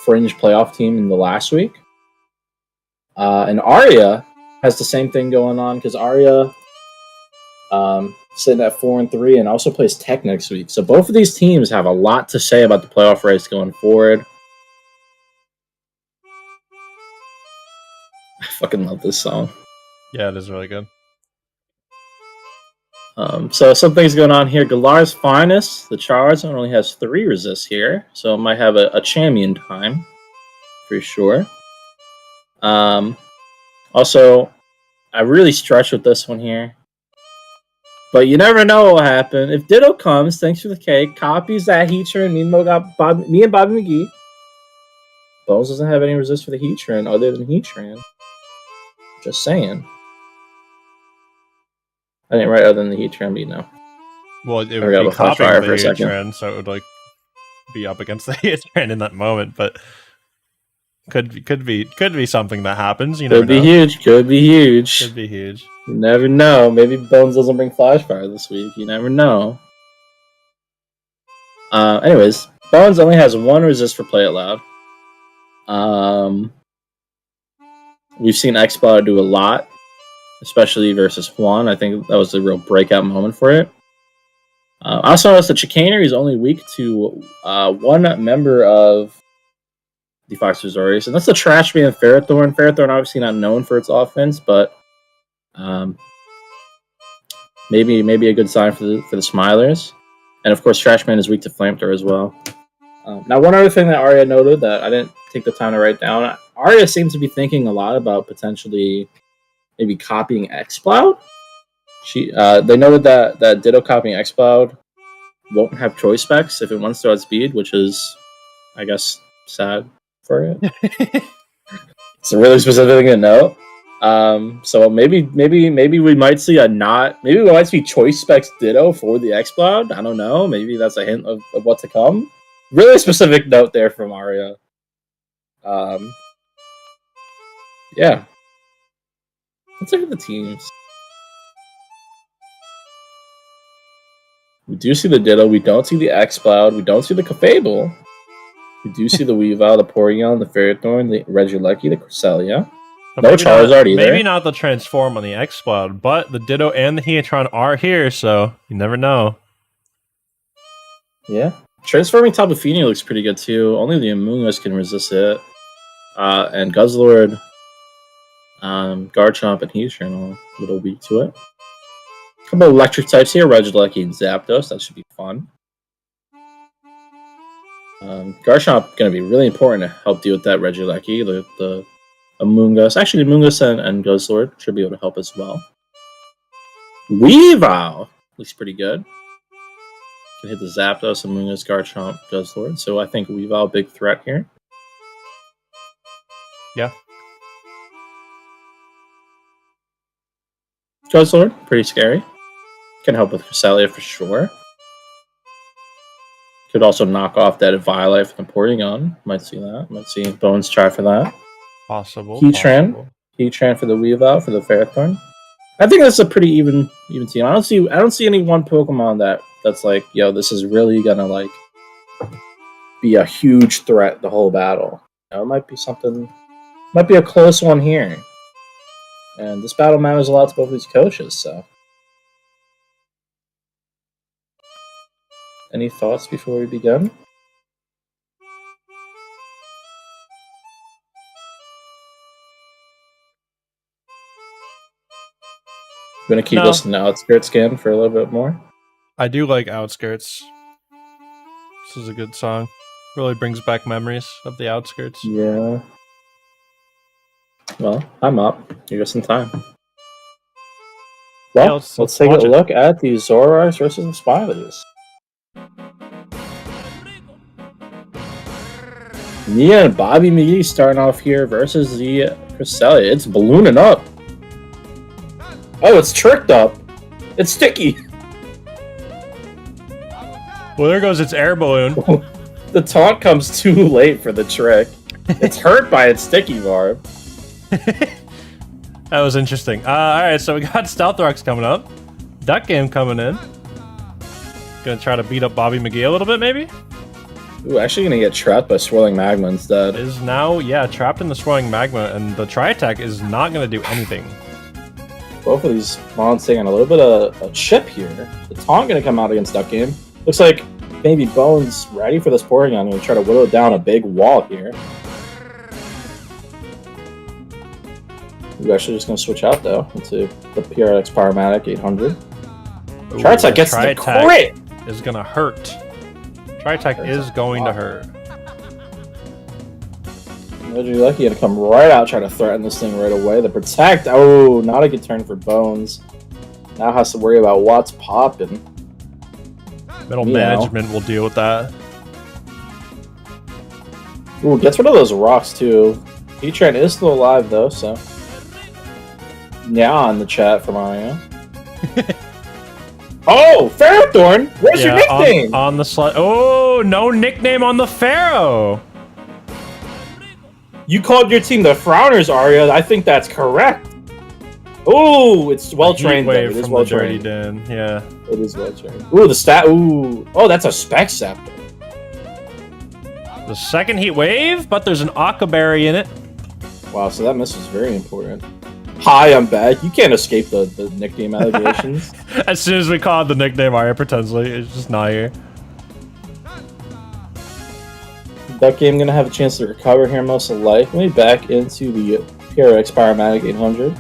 fringe playoff team in the last week, and Arya has the same thing going on because Arya sitting at 4-3 and also plays Tech next week. So both of these teams have a lot to say about the playoff race going forward. I fucking love this song. Yeah, it is really good. So some things going on here. Galar's Finest, the Charizard only has 3 resists here, so it might have a champion time for sure. Also, I really stretched with this one here. But you never know what will happen. If Ditto comes, thanks for the cake, copies that Heatran, me and Bobby McGee. Bones doesn't have any resist for the Heatran other than Heatran. Just saying. I didn't write other than the Heatran, but you know. Well, it I would got be a flash copying fire the for a second. Heatran, so it would like be up against the Heatran in that moment. But could be something that happens. You never Could be know. huge. Could be huge. Could be huge. You never know. Maybe Bones doesn't bring Flash Fire this week. You never know. Anyways, Bones only has 1 resist for Play It Loud. We've seen X-Bot do a lot, especially versus Juan. I think that was a real breakout moment for it. I also noticed that Chicanery is only weak to 1 member of the Fox Resorius, and that's the Trash Man Ferrothorn. Ferrothorn obviously not known for its offense, but maybe a good sign for the Smilers. And of course, Trash Man is weak to Flamethrower as well. Now, one other thing that Arya noted that I didn't take the time to write down, Arya seems to be thinking a lot about potentially maybe copying X-Cloud. They noted that Ditto copying X-Cloud won't have choice specs if it wants to outspeed, which is, I guess, sad for it. It's a really specific thing to note. So maybe we might see maybe we might see Choice Specs Ditto for the X-Cloud. I don't know. Maybe that's a hint of what to come. Really specific note there from Arya. Yeah. Let's look at the teams. We do see the Ditto. We don't see the X-Cloud. We don't see the Cafable. We do see the Weavile, the Porygon, the Ferrothorn, the Regieleki, the Cresselia. No Charizard either. Maybe not the Transform on the X-Cloud, but the Ditto and the Heatron are here, so you never know. Yeah. Transforming Tapu Fini looks pretty good too. Only the Amoonguss can resist it. And Guzzlord, Garchomp, and Heatran are a little weak to it. A couple electric types here, Regieleki and Zapdos. That should be fun. Garchomp going to be really important to help deal with that Regieleki. The Amoonguss. Actually, Amoonguss and Guzzlord should be able to help as well. Weavile looks pretty good. Can hit the Zapdos, Amoonguss, Garchomp, Guzzlord. So I think Weavile, big threat here. Yeah. Guzzlord, pretty scary. Can help with Cresselia for sure. Could also knock off that Violet from the Porygon. Might see that. Might see Bones try for that. Possible. Heatran for the Weavile for the Ferrothorn. I think that's a pretty even team. I don't see any one Pokemon that's like, yo, this is really gonna like be a huge threat the whole battle. You know, it might be something, might be a close one here. And this battle matters a lot to both of these coaches, so. Any thoughts before we begin? I'm gonna keep listening to Outskirts again for a little bit more. I do like Outskirts. This is a good song. Really brings back memories of the Outskirts. Yeah. Well, I'm up. You got some time. Well, yeah, let's take a look at the Zoroarks versus the Smileys. Nia and Bobby McGee starting off here versus the Cresselia. It's ballooning up. Oh, it's tricked up. It's sticky. Well, there goes its air balloon. The taunt comes too late for the trick. It's hurt by its sticky barb. That was interesting. Alright, so we got Stealth Rocks coming up. Duck Game coming in. Gonna try to beat up Bobby McGee a little bit, maybe? Ooh, actually gonna get trapped by Swirling Magma instead. Is now, yeah, trapped in the Swirling Magma, and the Tri-Attack is not gonna do anything. Both of these mons taking a little bit of a chip here. The taunt gonna come out against Duck Game. Looks like maybe Bones ready for this Porygon. Gonna try to whittle down a big wall here. We're actually just gonna switch out though into the PRX Powermatic 800. Tri-Attack gets the crit! Is gonna hurt. Tri-Attack is going to hurt. Regieleki gonna come right out, try to threaten this thing right away. The Protect, oh, not a good turn for Bones. Now has to worry about what's popping. Middle management will deal with that. Ooh, gets rid of those rocks too. Heatran is still alive though, so. Yeah, in the chat from Mario. Oh, Ferrothorn! Where's your nickname? On the slide. Oh, no nickname on the Pharaoh. You called your team the Frowners, Arya. I think that's correct. Oh, it's well trained. It is well trained. Yeah, it is well trained. Ooh, the stat. Ooh, oh, that's a Spec Scepter. The second Heat Wave, but there's an Akaberry in it. Wow, so that miss is very important. Hi, I'm back. You can't escape the nickname allegations. As soon as we call it the nickname, Arya pretends like it's just not here. Duck Game gonna have a chance to recover here most likely. Back into the PRX Powermatic 800.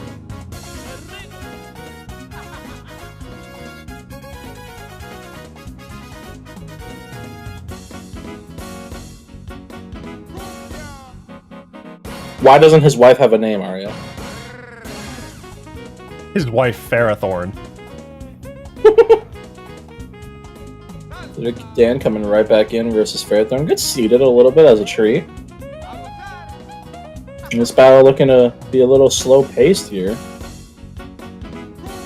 Why doesn't his wife have a name, Arya? His wife, Ferrothorn. Dan coming right back in versus Ferrothorn. Gets seated a little bit as a treat. This battle looking to be a little slow paced here.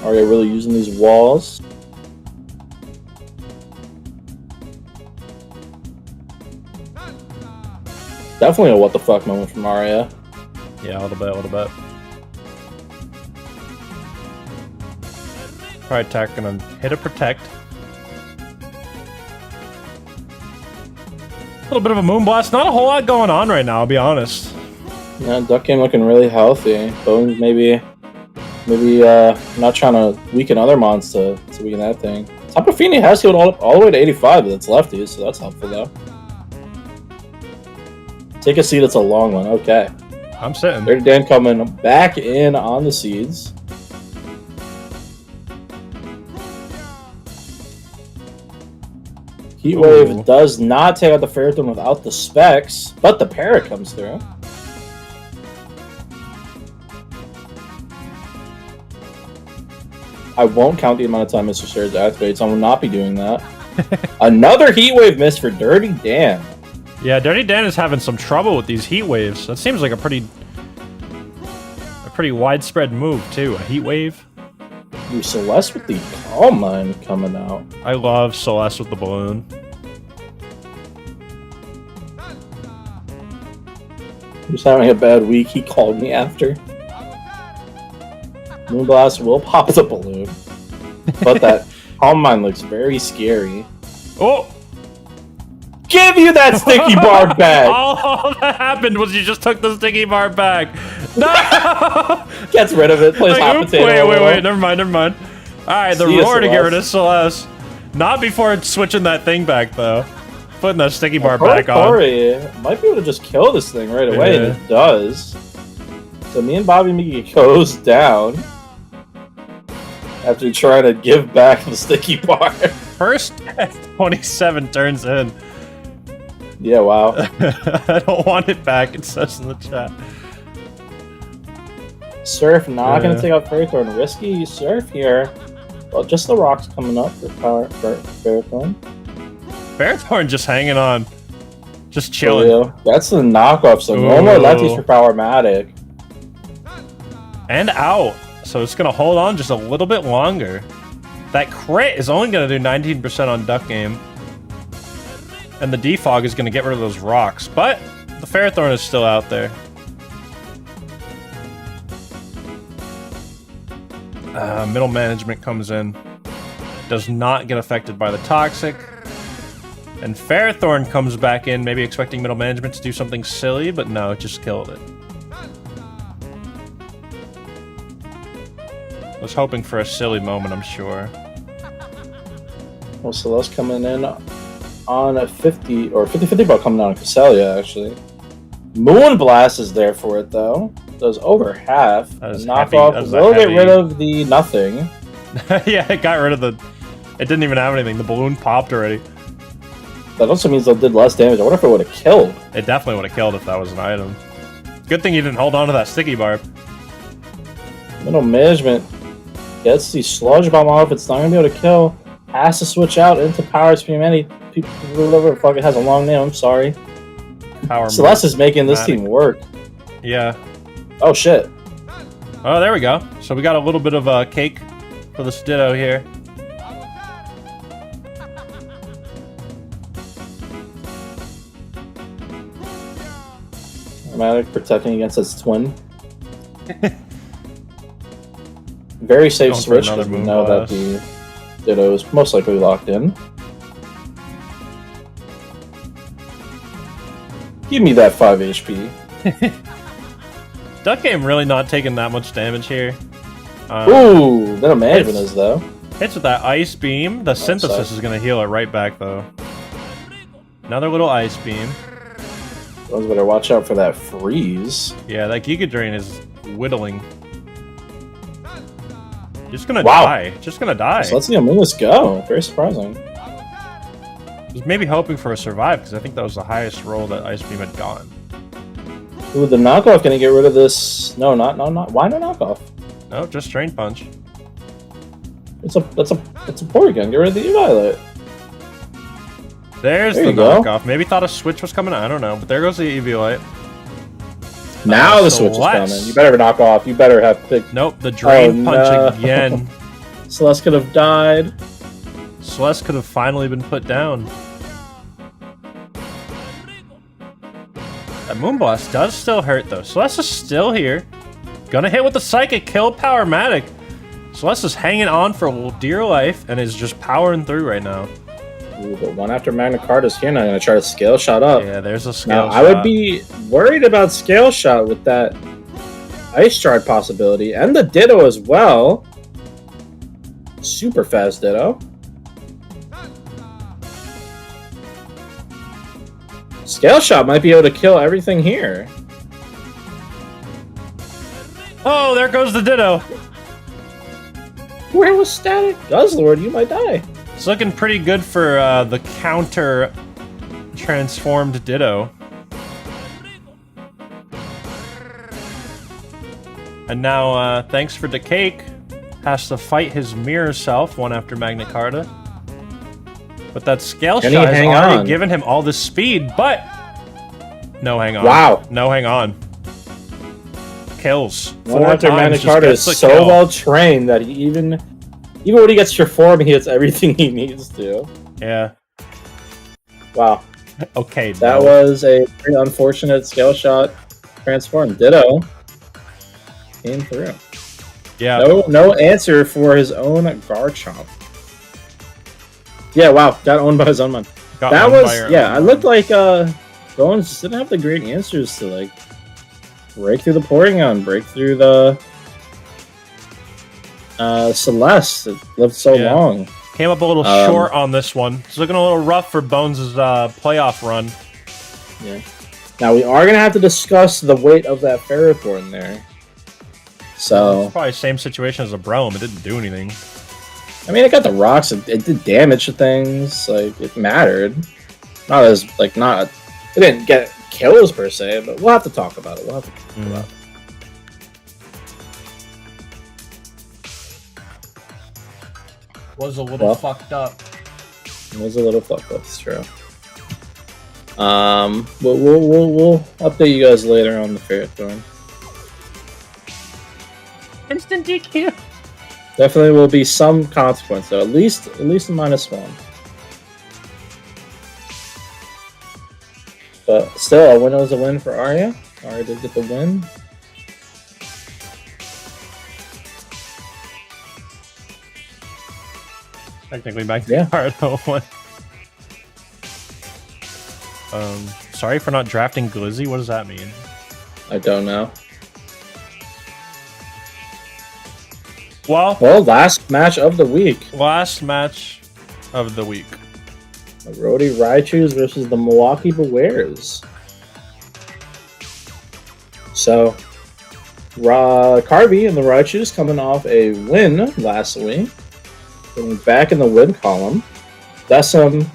Are they really using these walls? Definitely a what the fuck moment from Arya. Yeah, a little bit, a little bit. Alright, Tech, gonna hit a protect. A little bit of a moonblast. Not a whole lot going on right now, I'll be honest. Yeah, Duck Game looking really healthy. Bones maybe not trying to weaken other mons to weaken that thing. Tapu Fini has healed all the way to 85, but it's lefties, so that's helpful though. Take a seed, it's a long one. Okay. I'm sitting. Dirty Dan coming back in on the seeds. Heatwave does not take out the Ferrothorn without the specs, but the parrot comes through. I won't count the amount of time Mr. Surge activates. I will not be doing that. Another Heatwave miss for Dirty Dan. Yeah, Dirty Dan is having some trouble with these heat waves. That seems like a pretty widespread move too. A heat wave. Ooh, Celeste with the Calm Mind coming out. I love Celeste with the balloon. He's having a bad week. He called me after. Moonblast will pop the balloon, but that Calm Mind looks very scary. Oh! Give you that sticky bar back! All that happened was you just took the sticky bar back. No! Gets rid of it, plays Like, hot oops, potato. wait, never mind. Alright, the roar to get rid of Celeste. Not before switching that thing back, though. Putting that sticky bar back on. Corey might be able to just kill this thing right away, and it does. So me and Bobby Miki goes down after trying to give back the sticky bar. First 27 turns in. Yeah, wow. I don't want it back, it says in the chat. Surf not going to take out Ferrothorn. Risky Surf here. Well, just the rocks coming up for Ferrothorn. Ferrothorn just hanging on. Just chilling. Oh, yeah. That's the knockoff, so no more lefties for Powermatic. And out. So it's going to hold on just a little bit longer. That crit is only going to do 19% on Duck Game. And the defog is going to get rid of those rocks. But the Ferrothorn is still out there. Middle management comes in. Does not get affected by the Toxic. And Ferrothorn comes back in, maybe expecting middle management to do something silly, but no, it just killed it. Was hoping for a silly moment, I'm sure. Well, Celeste coming in on a 50, or 50-50 ball coming down on Cresselia, actually. Moonblast is there for it, though. Does over half. Knockoff will get rid of the nothing. Yeah, it got rid of the... It didn't even have anything. The balloon popped already. That also means it did less damage. I wonder if it would have killed. It definitely would have killed if that was an item. Good thing you didn't hold on to that sticky barb. Middle management gets the sludge bomb off. It's not going to be able to kill. Has to switch out into Power Stream. Whatever the fuck, it has a long name. I'm sorry. Celeste is making this team work. Yeah. Oh, shit. Oh, there we go. So we got a little bit of a cake for the Ditto here. Automatic protecting against its twin. Very safe switch because we know that the Ditto is most likely locked in. Give me that 5 HP. Duck Game really not taking that much damage here. Ooh, Middle Management is though. Hits with that Ice Beam. The Synthesis is going to heal it right back though. Another little Ice Beam. Those better watch out for that freeze. Yeah, that Giga Drain is whittling. Just gonna die. Just gonna die. So let's see Amunis go. Very surprising. Was maybe hoping for a survive because I think that was the highest roll that Ice Beam had gotten. Ooh, the knockoff gonna get rid of this. No, not. Why no knockoff? No, just Drain Punch. It's a Porygon. Get rid of the Violet. There's the knockoff. Maybe thought a switch was coming. I don't know, but there goes the Eviolite. Now the switch is coming. You better knock off. You better have picked. Nope, the drain punch again. Celeste could have died. Celeste could have finally been put down. That Moonblast does still hurt, though. Celeste is still here. Gonna hit with the Psychic, kill Powermatic. Celeste is hanging on for dear life and is just powering through right now. Ooh, but one after Magna Carta is here, and I'm gonna try to scale shot up. Yeah, there's a scale shot. I would be worried about scale shot with that Ice Shard possibility, and the Ditto as well. Super fast Ditto. Scale shot might be able to kill everything here. Oh, there goes the Ditto. Where was Static? Guzzlord, you might die. It's looking pretty good for the counter transformed Ditto. And now, thanks for the cake, has to fight his mirror self, one after Magna Carta. But that scale shot has already given him all this speed, but... No hang on. Wow. No hang on. Kills. One after Magna Carta is so well trained that he even when he gets your form, he hits everything he needs to. Yeah. Wow. Okay. That was a very unfortunate scale shot transform. Ditto came through. Yeah. No answer for his own Garchomp. Yeah, wow. Got owned by his own man. That was I looked like Bones just didn't have the great answers to like break through the Porygon, break through the Celeste. It lived so long. Came up a little short on this one. It's looking a little rough for Bones' playoff run. Yeah. Now we are gonna have to discuss the weight of that Ferrothorn there. So it's probably the same situation as a Brome. It didn't do anything. I mean, it got the rocks. It did damage to things. Like it mattered. Not as like not. It didn't get kills per se, but we'll have to talk about it. We'll have to talk about it. Was a little fucked up. It was a little fucked up. It's true. We'll update you guys later on the Ferrothorn. Instant DQ. Definitely will be some consequence though. At least a -1. But still, a win was a win for Arya. Arya did get the win. Technically Magna Carta won. Sorry for not drafting Glizzy. What does that mean? I don't know. Well, last match of the week. Last match of the week. The Rody Raichus versus the Milwaukee Bewares. So, Carby and the Raichus coming off a win last week. Getting back in the win column. Decim,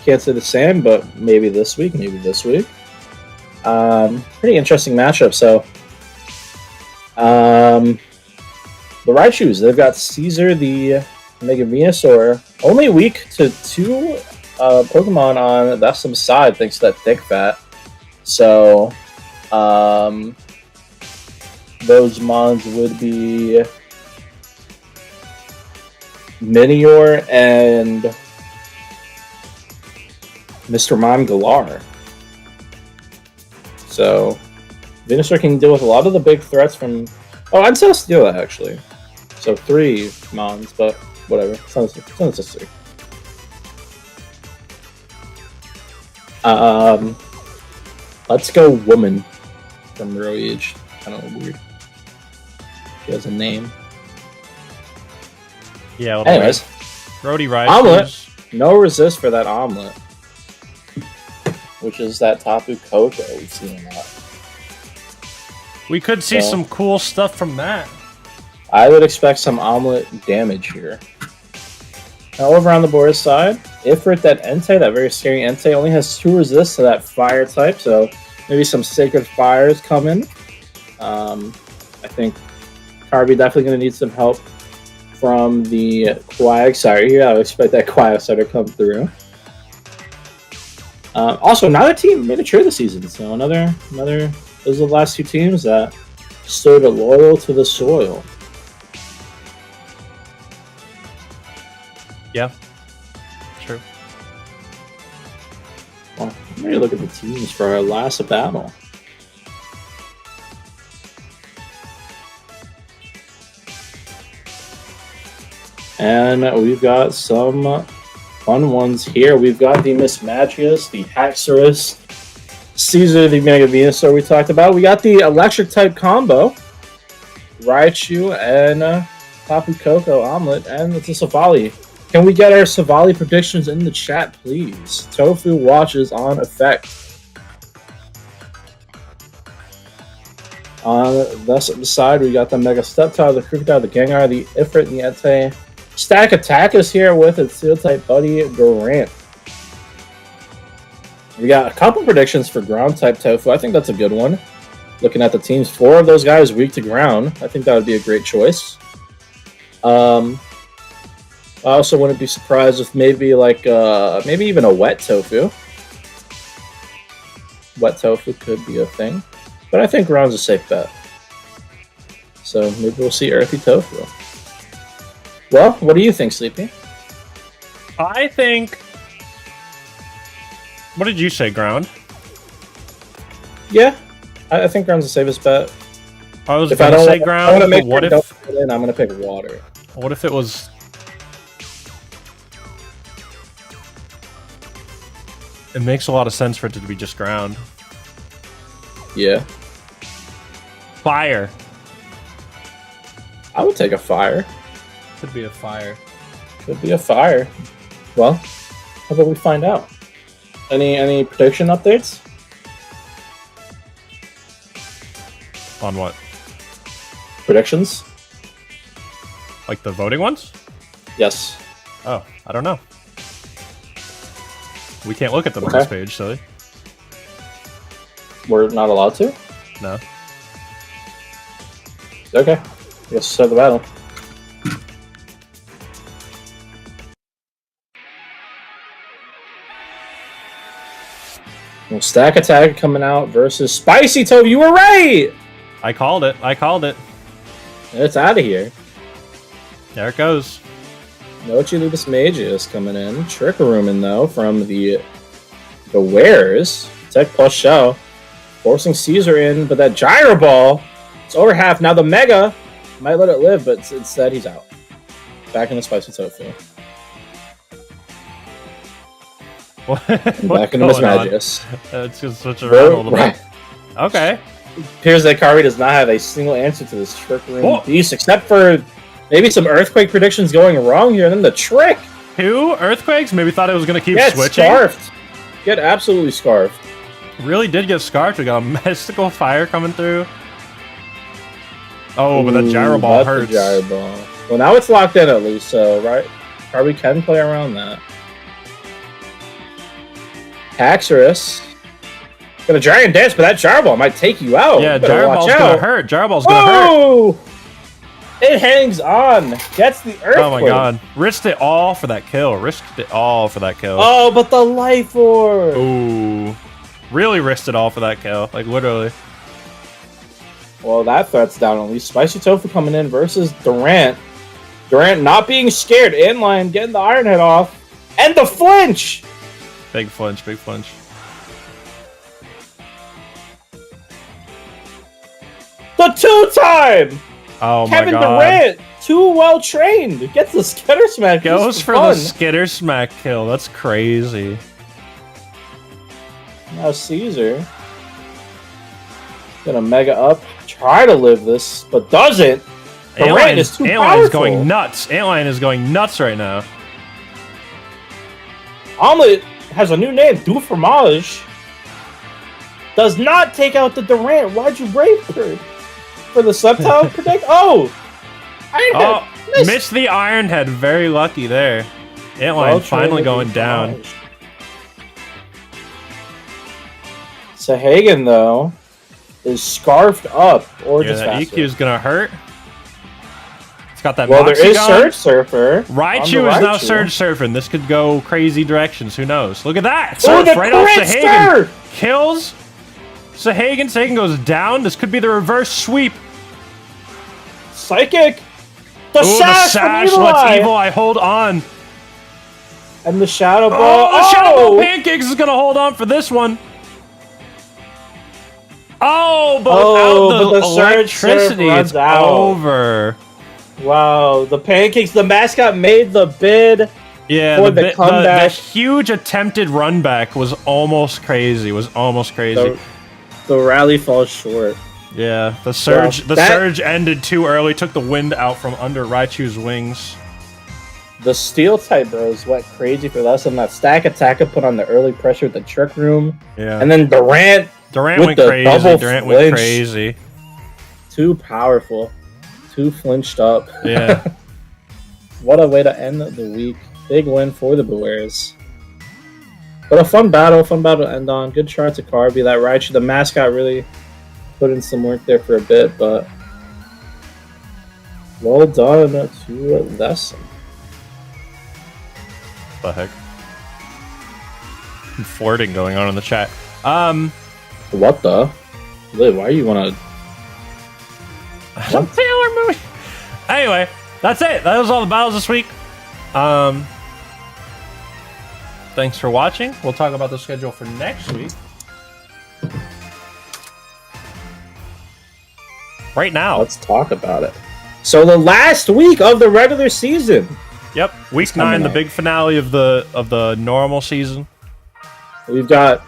can't say the same, but maybe this week, Pretty interesting matchup. So, the Raichus, they've got Caesar, the Mega Venusaur, only weak to 2 Pokemon on Decim's side thanks to that thick fat. So, those mons would be Minior and Mr. Mime Galar. So, Venusaur can deal with a lot of the big threats from... Oh, and Celesteela, actually. So 3 mons, but whatever. It's not necessary. Let's go Woman from Roage. Kind of weird. She has a name. Yeah. Anyways, Rody Raichus. Omelet. No resist for that Omelet, which is that Tapu Koko we've seen a lot. We could see some cool stuff from that. I would expect some Omelet damage here. Now over on the board side, Ifrit, that Entei, that very scary Entei, only has 2 resists to that fire type, so maybe some Sacred Fires come in. I think Carby definitely going to need some help from the Quagsire here. I would expect that Quagsire to come through. Also, another team made a trade this season, so another Those are the last two teams that stood loyal to the soil. Yeah. True. Well, let me look at the teams for our last battle. And we've got some fun ones here. We've got the Miss Magius, the Haxorus, Caesar, the Mega Venusaur we talked about. We got the electric type combo, Raichu and Tapu Koko Omelet, and it's a Savali. Can we get our Savali predictions in the chat, please? Tofu watches on effect. On the side, we got the Mega Steptile, the Krookodile, the Gengar, the Ifrit, and the Entei. Stack Attack is here with its Steel-type buddy, Durant. We got a couple predictions for Ground-type Tofu. I think that's a good one. Looking at the teams, 4 of those guys weak to ground. I think that would be a great choice. I also wouldn't be surprised if maybe like maybe even a wet tofu. Wet tofu could be a thing, but I think ground's a safe bet. So maybe we'll see earthy tofu. Well, what do you think, Sleepy? I think. What did you say, ground? Yeah, I think ground's the safest bet. I was going to say ground. But what if? I'm going to pick water. What if it was? It makes a lot of sense for it to be just ground. Yeah. Fire. I would take a fire. Could be a fire. Could be a fire. Well, how about we find out? Any prediction updates? On what? Predictions? Like the voting ones? Yes. Oh, I don't know. We can't look at them on this page, silly. We're not allowed to? No. Okay. Let's start the battle. Well, Stack Attack coming out versus Spicy Tofu. You were right! I called it. I called it. It's out of here. There it goes. Nochilubus Magius coming in. Trick Room in though from the Wares. Tech plus Shell. Forcing Caesar in, but that Gyro Ball, it's over half. Now the Mega might let it live, but instead he's out. Back in the Spicy Tofu. Back into Miss Magius. It's just switch around a little bit. Okay. It appears that Kari does not have a single answer to this Trick Room beast, except for maybe some Earthquake predictions going wrong here, and then the Trick! 2 Earthquakes? Maybe thought it was going to keep switching? Scarfed. Get absolutely scarfed. Really did get scarfed. We got a Mystical Fire coming through. Oh, but that Gyro Ball hurts. The Gyro Ball. Well, now it's locked in at least, so right, Kari can play around that. Haxorus. Got a Giant Dance, but that Gyro Ball might take you out. Yeah, Gyro Ball's gonna hurt. Gyro Ball's gonna hurt. It hangs on. Gets the Earthquake. Oh my god. Risked it all for that kill. Risked it all for that kill. Oh, but the Life Orb. Ooh. Really risked it all for that kill. Like, literally. Well, that threat's down at least. Spicy Tofu coming in versus Durant. Durant not being scared. Inline, getting the Iron Head off. And the flinch! Big flinch, big flinch. The 2-time! Oh Kevin my god. Durant, too well trained. Gets the Skitter Smack. Goes for the Skitter Smack kill. That's crazy. Now Caesar. Gonna Mega up. Try to live this, but doesn't. Durant is too powerful. Antlion is going nuts. Antlion is going nuts right now. Omelet has a new name, Du Fromage. Does not take out the Durant. Why'd you break her? For the Subtile predict? Oh! Iron Head! Missed the Iron Head. Very lucky there. Antlion finally going down. Sahagan, though, is scarfed up. Or just that faster. EQ is going to hurt. It's got that Well, there is Moxie Surge Surfer. Raichu is now Surge Surfing. This could go crazy directions. Who knows? Look at that. Surge right off Sahagan. Kills Sahagan. Sahagan goes down. This could be the reverse sweep. Psychic! The Ooh, sash, the sash from lets Evil Evil Eye hold on. And the Shadow Ball. Oh, the Shadow Ball Pancakes is going to hold on for this one. Oh, but without the electricity, it's over. Wow, the Pancakes, the mascot made the bid. Yeah, for the comeback. The huge attempted run back was almost crazy. The rally falls short. Yeah, the surge ended too early, took the wind out from under Raichu's wings. The Steel type bros went crazy for less than that stack attack put on the early pressure at the Trick Room. Yeah. And then Durant went crazy. Too powerful. Too flinched up. Yeah. What a way to end the week. Big win for the Bears. But a fun battle to end on. Good chart to Carby. That Raichu, the mascot, really put in some work there for a bit, but well done to Lesson. The heck? Some flirting going on in the chat. What the? Liv, why you wanna... Taylor movie. Anyway, that's it. That was all the battles this week. Thanks for watching. We'll talk about the schedule for next week. Right now. Let's talk about it. So the last week of the regular season. Yep, week 9, the big finale of the normal season. We've got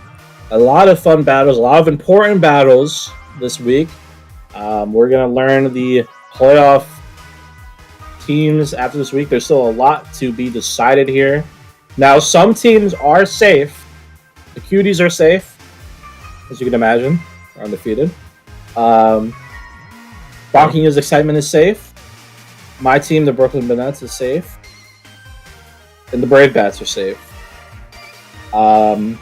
a lot of fun battles, a lot of important battles this week. We're gonna learn the playoff teams after this week. There's still a lot to be decided here. Now, some teams are safe. The Cuties are safe, as you can imagine, are undefeated. Bonking Excitement is safe. My team, the Brooklyn Bonnets, is safe. And the Brave Bats are safe. Other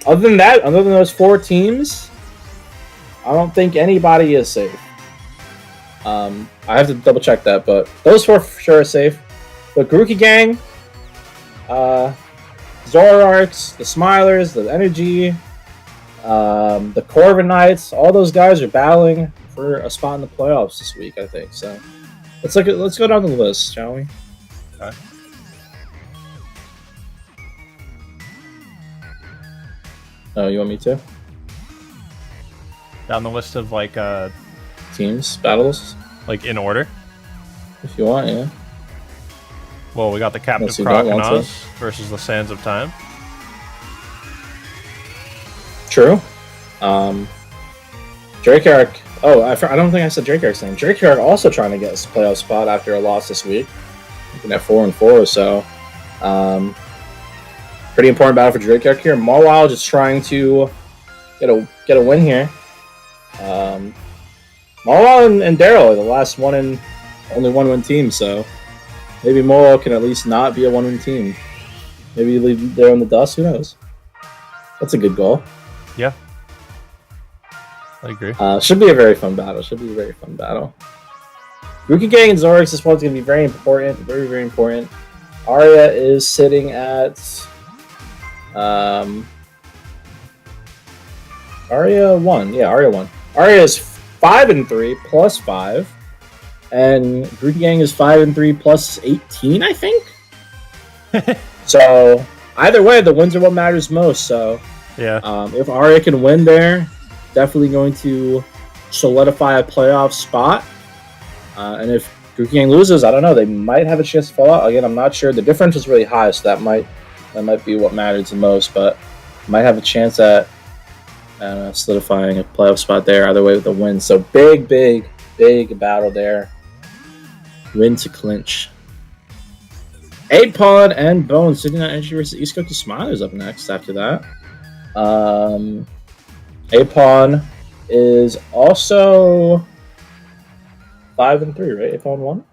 than those 4 teams, I don't think anybody is safe. I have to double check that, but those 4 for sure are safe. The Grookey Gang, Zoroarks, the Smilers, the Energy, the Corviknights, all those guys are battling for a spot in the playoffs this week, I think. So let's go down the list, shall we? Okay. Oh, you want me to? Down the list of Teams, battles? Like in order? If you want, yeah. Well, we got the Captive Croconaws versus the Sands of Time. True. Dracark. Oh, I don't think I said Dracark's name. Dracark also trying to get a playoff spot after a loss this week. Looking at 4-4 or so. Pretty important battle for Dracark here. Mawile just trying to get a win here. Mawile and Daryl are the last only one-win team, so maybe Mawile can at least not be a one-win team. Maybe leave there in the dust. Who knows? That's a good goal. Yeah. I agree. Should be a very fun battle. Grookey Gang and Zoroarks, this one's going to be very important. Very, very important. Arya is sitting at... Arya won. Yeah, Arya won. Arya is 5-3 plus 5. And Grookey Gang is 5-3 plus 18, I think? So, either way, the wins are what matters most. So, yeah. If Arya can win there, definitely going to solidify a playoff spot. And if Grookey Gang loses, I don't know. They might have a chance to fall out. Again, I'm not sure. The difference is really high, so that might be what matters the most. But might have a chance at solidifying a playoff spot there. Either way with the win. So big battle there. Win to clinch. Apon and Bone sitting on Energy versus East Cookie Smilers up next after that. Apon is also 5-3, right? Apon won?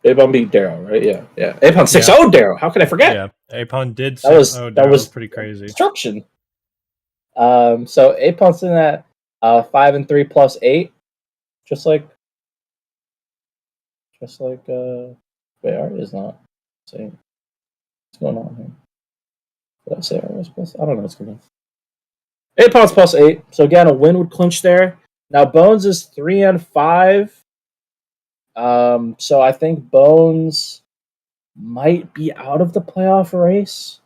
Apon beat Daryl, right? Yeah. Apon 6-0 Daryl. How could I forget? Yeah, Apon did 6-0. That was pretty crazy. Destruction. So Apon's sitting at 5-3 plus 8. Just like wait, Arya's not saying what's going on here. Did I say Arya's plus? I don't know what's going on. 8 points plus 8. So again, a win would clinch there. Now Bones is 3-5. So I think Bones might be out of the playoff race.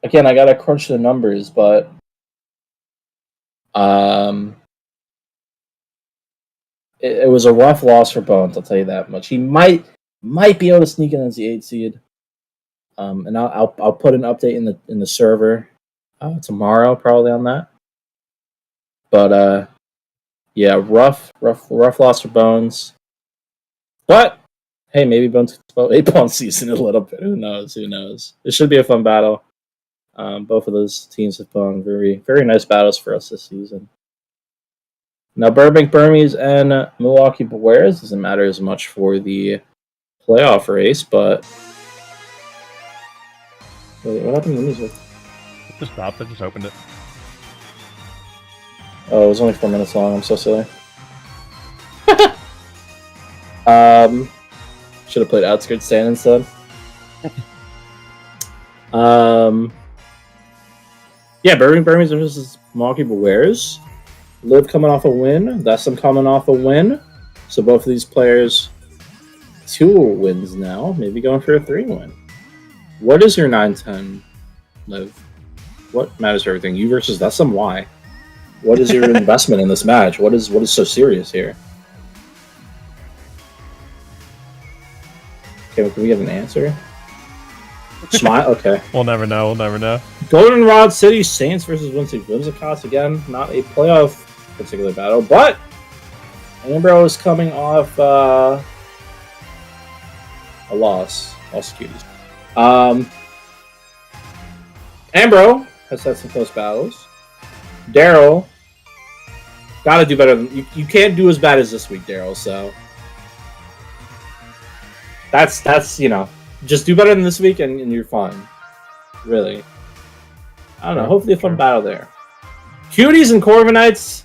Again, I gotta crunch the numbers, but it was a rough loss for Bones. I'll tell you that much. He might be able to sneak in as the 8 seed. And I'll put an update in the server tomorrow, probably on that. But yeah, rough loss for Bones. But hey, maybe Bones can 8 point season a little bit. Who knows? It should be a fun battle. Both of those teams have gone very nice battles for us this season. Now, Burbank Burmese and Milwaukee Bears doesn't matter as much for the playoff race, but wait, what happened to the music? It just stopped. I just opened it. Oh, it was only 4 minutes long. I'm so silly. Should have played Outskirts Stand instead. Yeah, Burbank Burmese versus Milwaukee Bears. Liv coming off a win. Dustin coming off a win. So both of these players, 2 wins now. Maybe going for a 3-win. What is your 9-10, Liv? What matters for everything? You versus Dustin? Why? What is your investment in this match? What is so serious here? Okay, can we get an answer? Smile? Okay. We'll never know. Goldenrod City Saints versus Whimsicots. Again, not a playoff particular battle, but Ambro is coming off a loss. Lost Cuties. Ambro has had some close battles. Daryl gotta do better than you can't do as bad as this week, Daryl, so that's just do better than this week and you're fine. Really. I don't know. Hopefully a fun battle there. Cuties and Corviknights.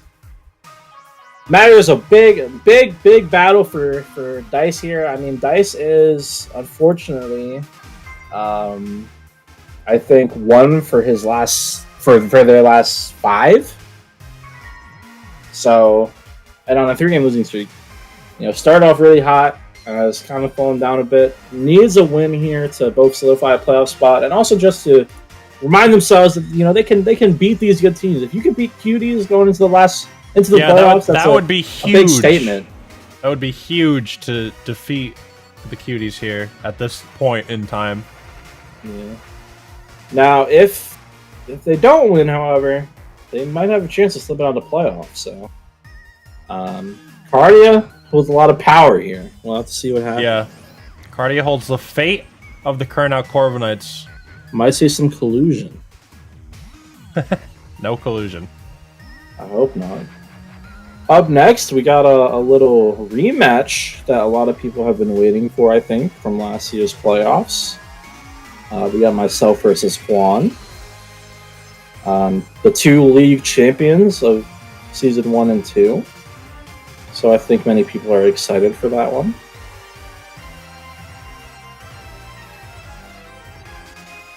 Matters a big battle for Dice here. I mean, Dice is unfortunately, I think 1 for his last for their last 5. So, and on a 3-game losing streak, started off really hot. It's kind of fallen down a bit. Needs a win here to both solidify a playoff spot and also just to remind themselves that they can beat these good teams. If you can beat Cuties going into the playoffs, that would be huge. A big statement. That would be huge to defeat the Cuties here at this point in time. Yeah. Now, if they don't win, however, they might have a chance to slip out of the playoffs. So, Cardia holds a lot of power here. We'll have to see what happens. Yeah, Cardia holds the fate of the Kernow Corviknights. Might see some collusion. No collusion. I hope not. Up next, we got a little rematch that a lot of people have been waiting for, I think, from last year's playoffs. We got myself versus Juan. The 2 league champions of Season 1 and 2. So I think many people are excited for that one.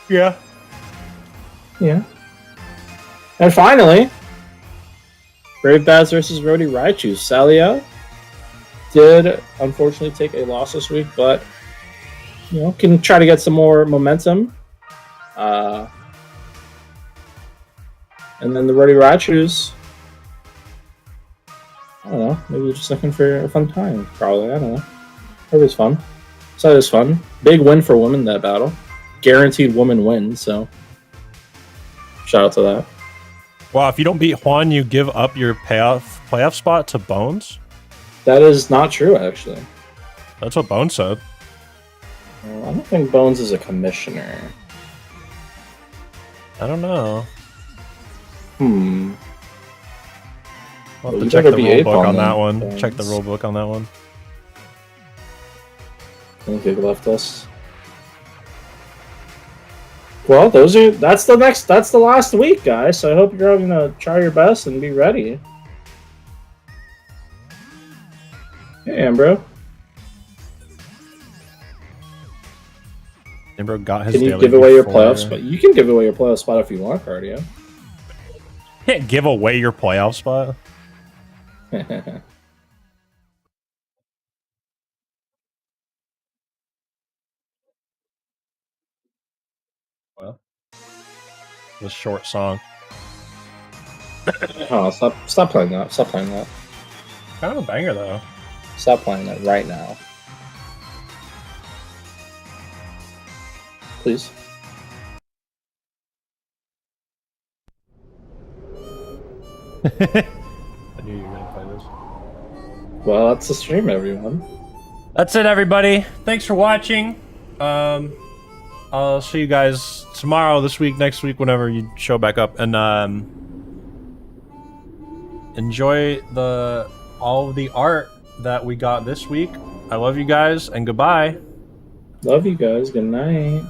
Yeah. And finally, Brave Baz versus Rody Raichu. Salia did unfortunately take a loss this week, but can try to get some more momentum. And then the Rody Raichus, I don't know, maybe they're just looking for a fun time. Probably, I don't know. It was fun. So it was fun. Big win for women, that battle. Guaranteed woman win, so shout out to that. Wow, if you don't beat Juan, you give up your playoff spot to Bones? That is not true, actually. That's what Bones said. Well, I don't think Bones is a commissioner. I don't know. Hmm. We'll have to check the rule book on that one. Bones. Check the rule book on that one. I think they left us. Well, that's the last week, guys. So I hope you're all gonna try your best and be ready. Hey, Ambro. Ambro got his. Can you give away your playoff spot? You can give away your playoff spot if you want, Cardio. Can't give away your playoff spot. Well, this short song. Oh, stop playing that. Stop playing that. Kind of a banger though. Stop playing that right now. Please. I knew you were gonna play this. Well, that's the stream, everyone. That's it, everybody. Thanks for watching. I'll see you guys tomorrow, this week, next week, whenever you show back up, and enjoy all of the art that we got this week. I love you guys, and goodbye. Love you guys. Good night.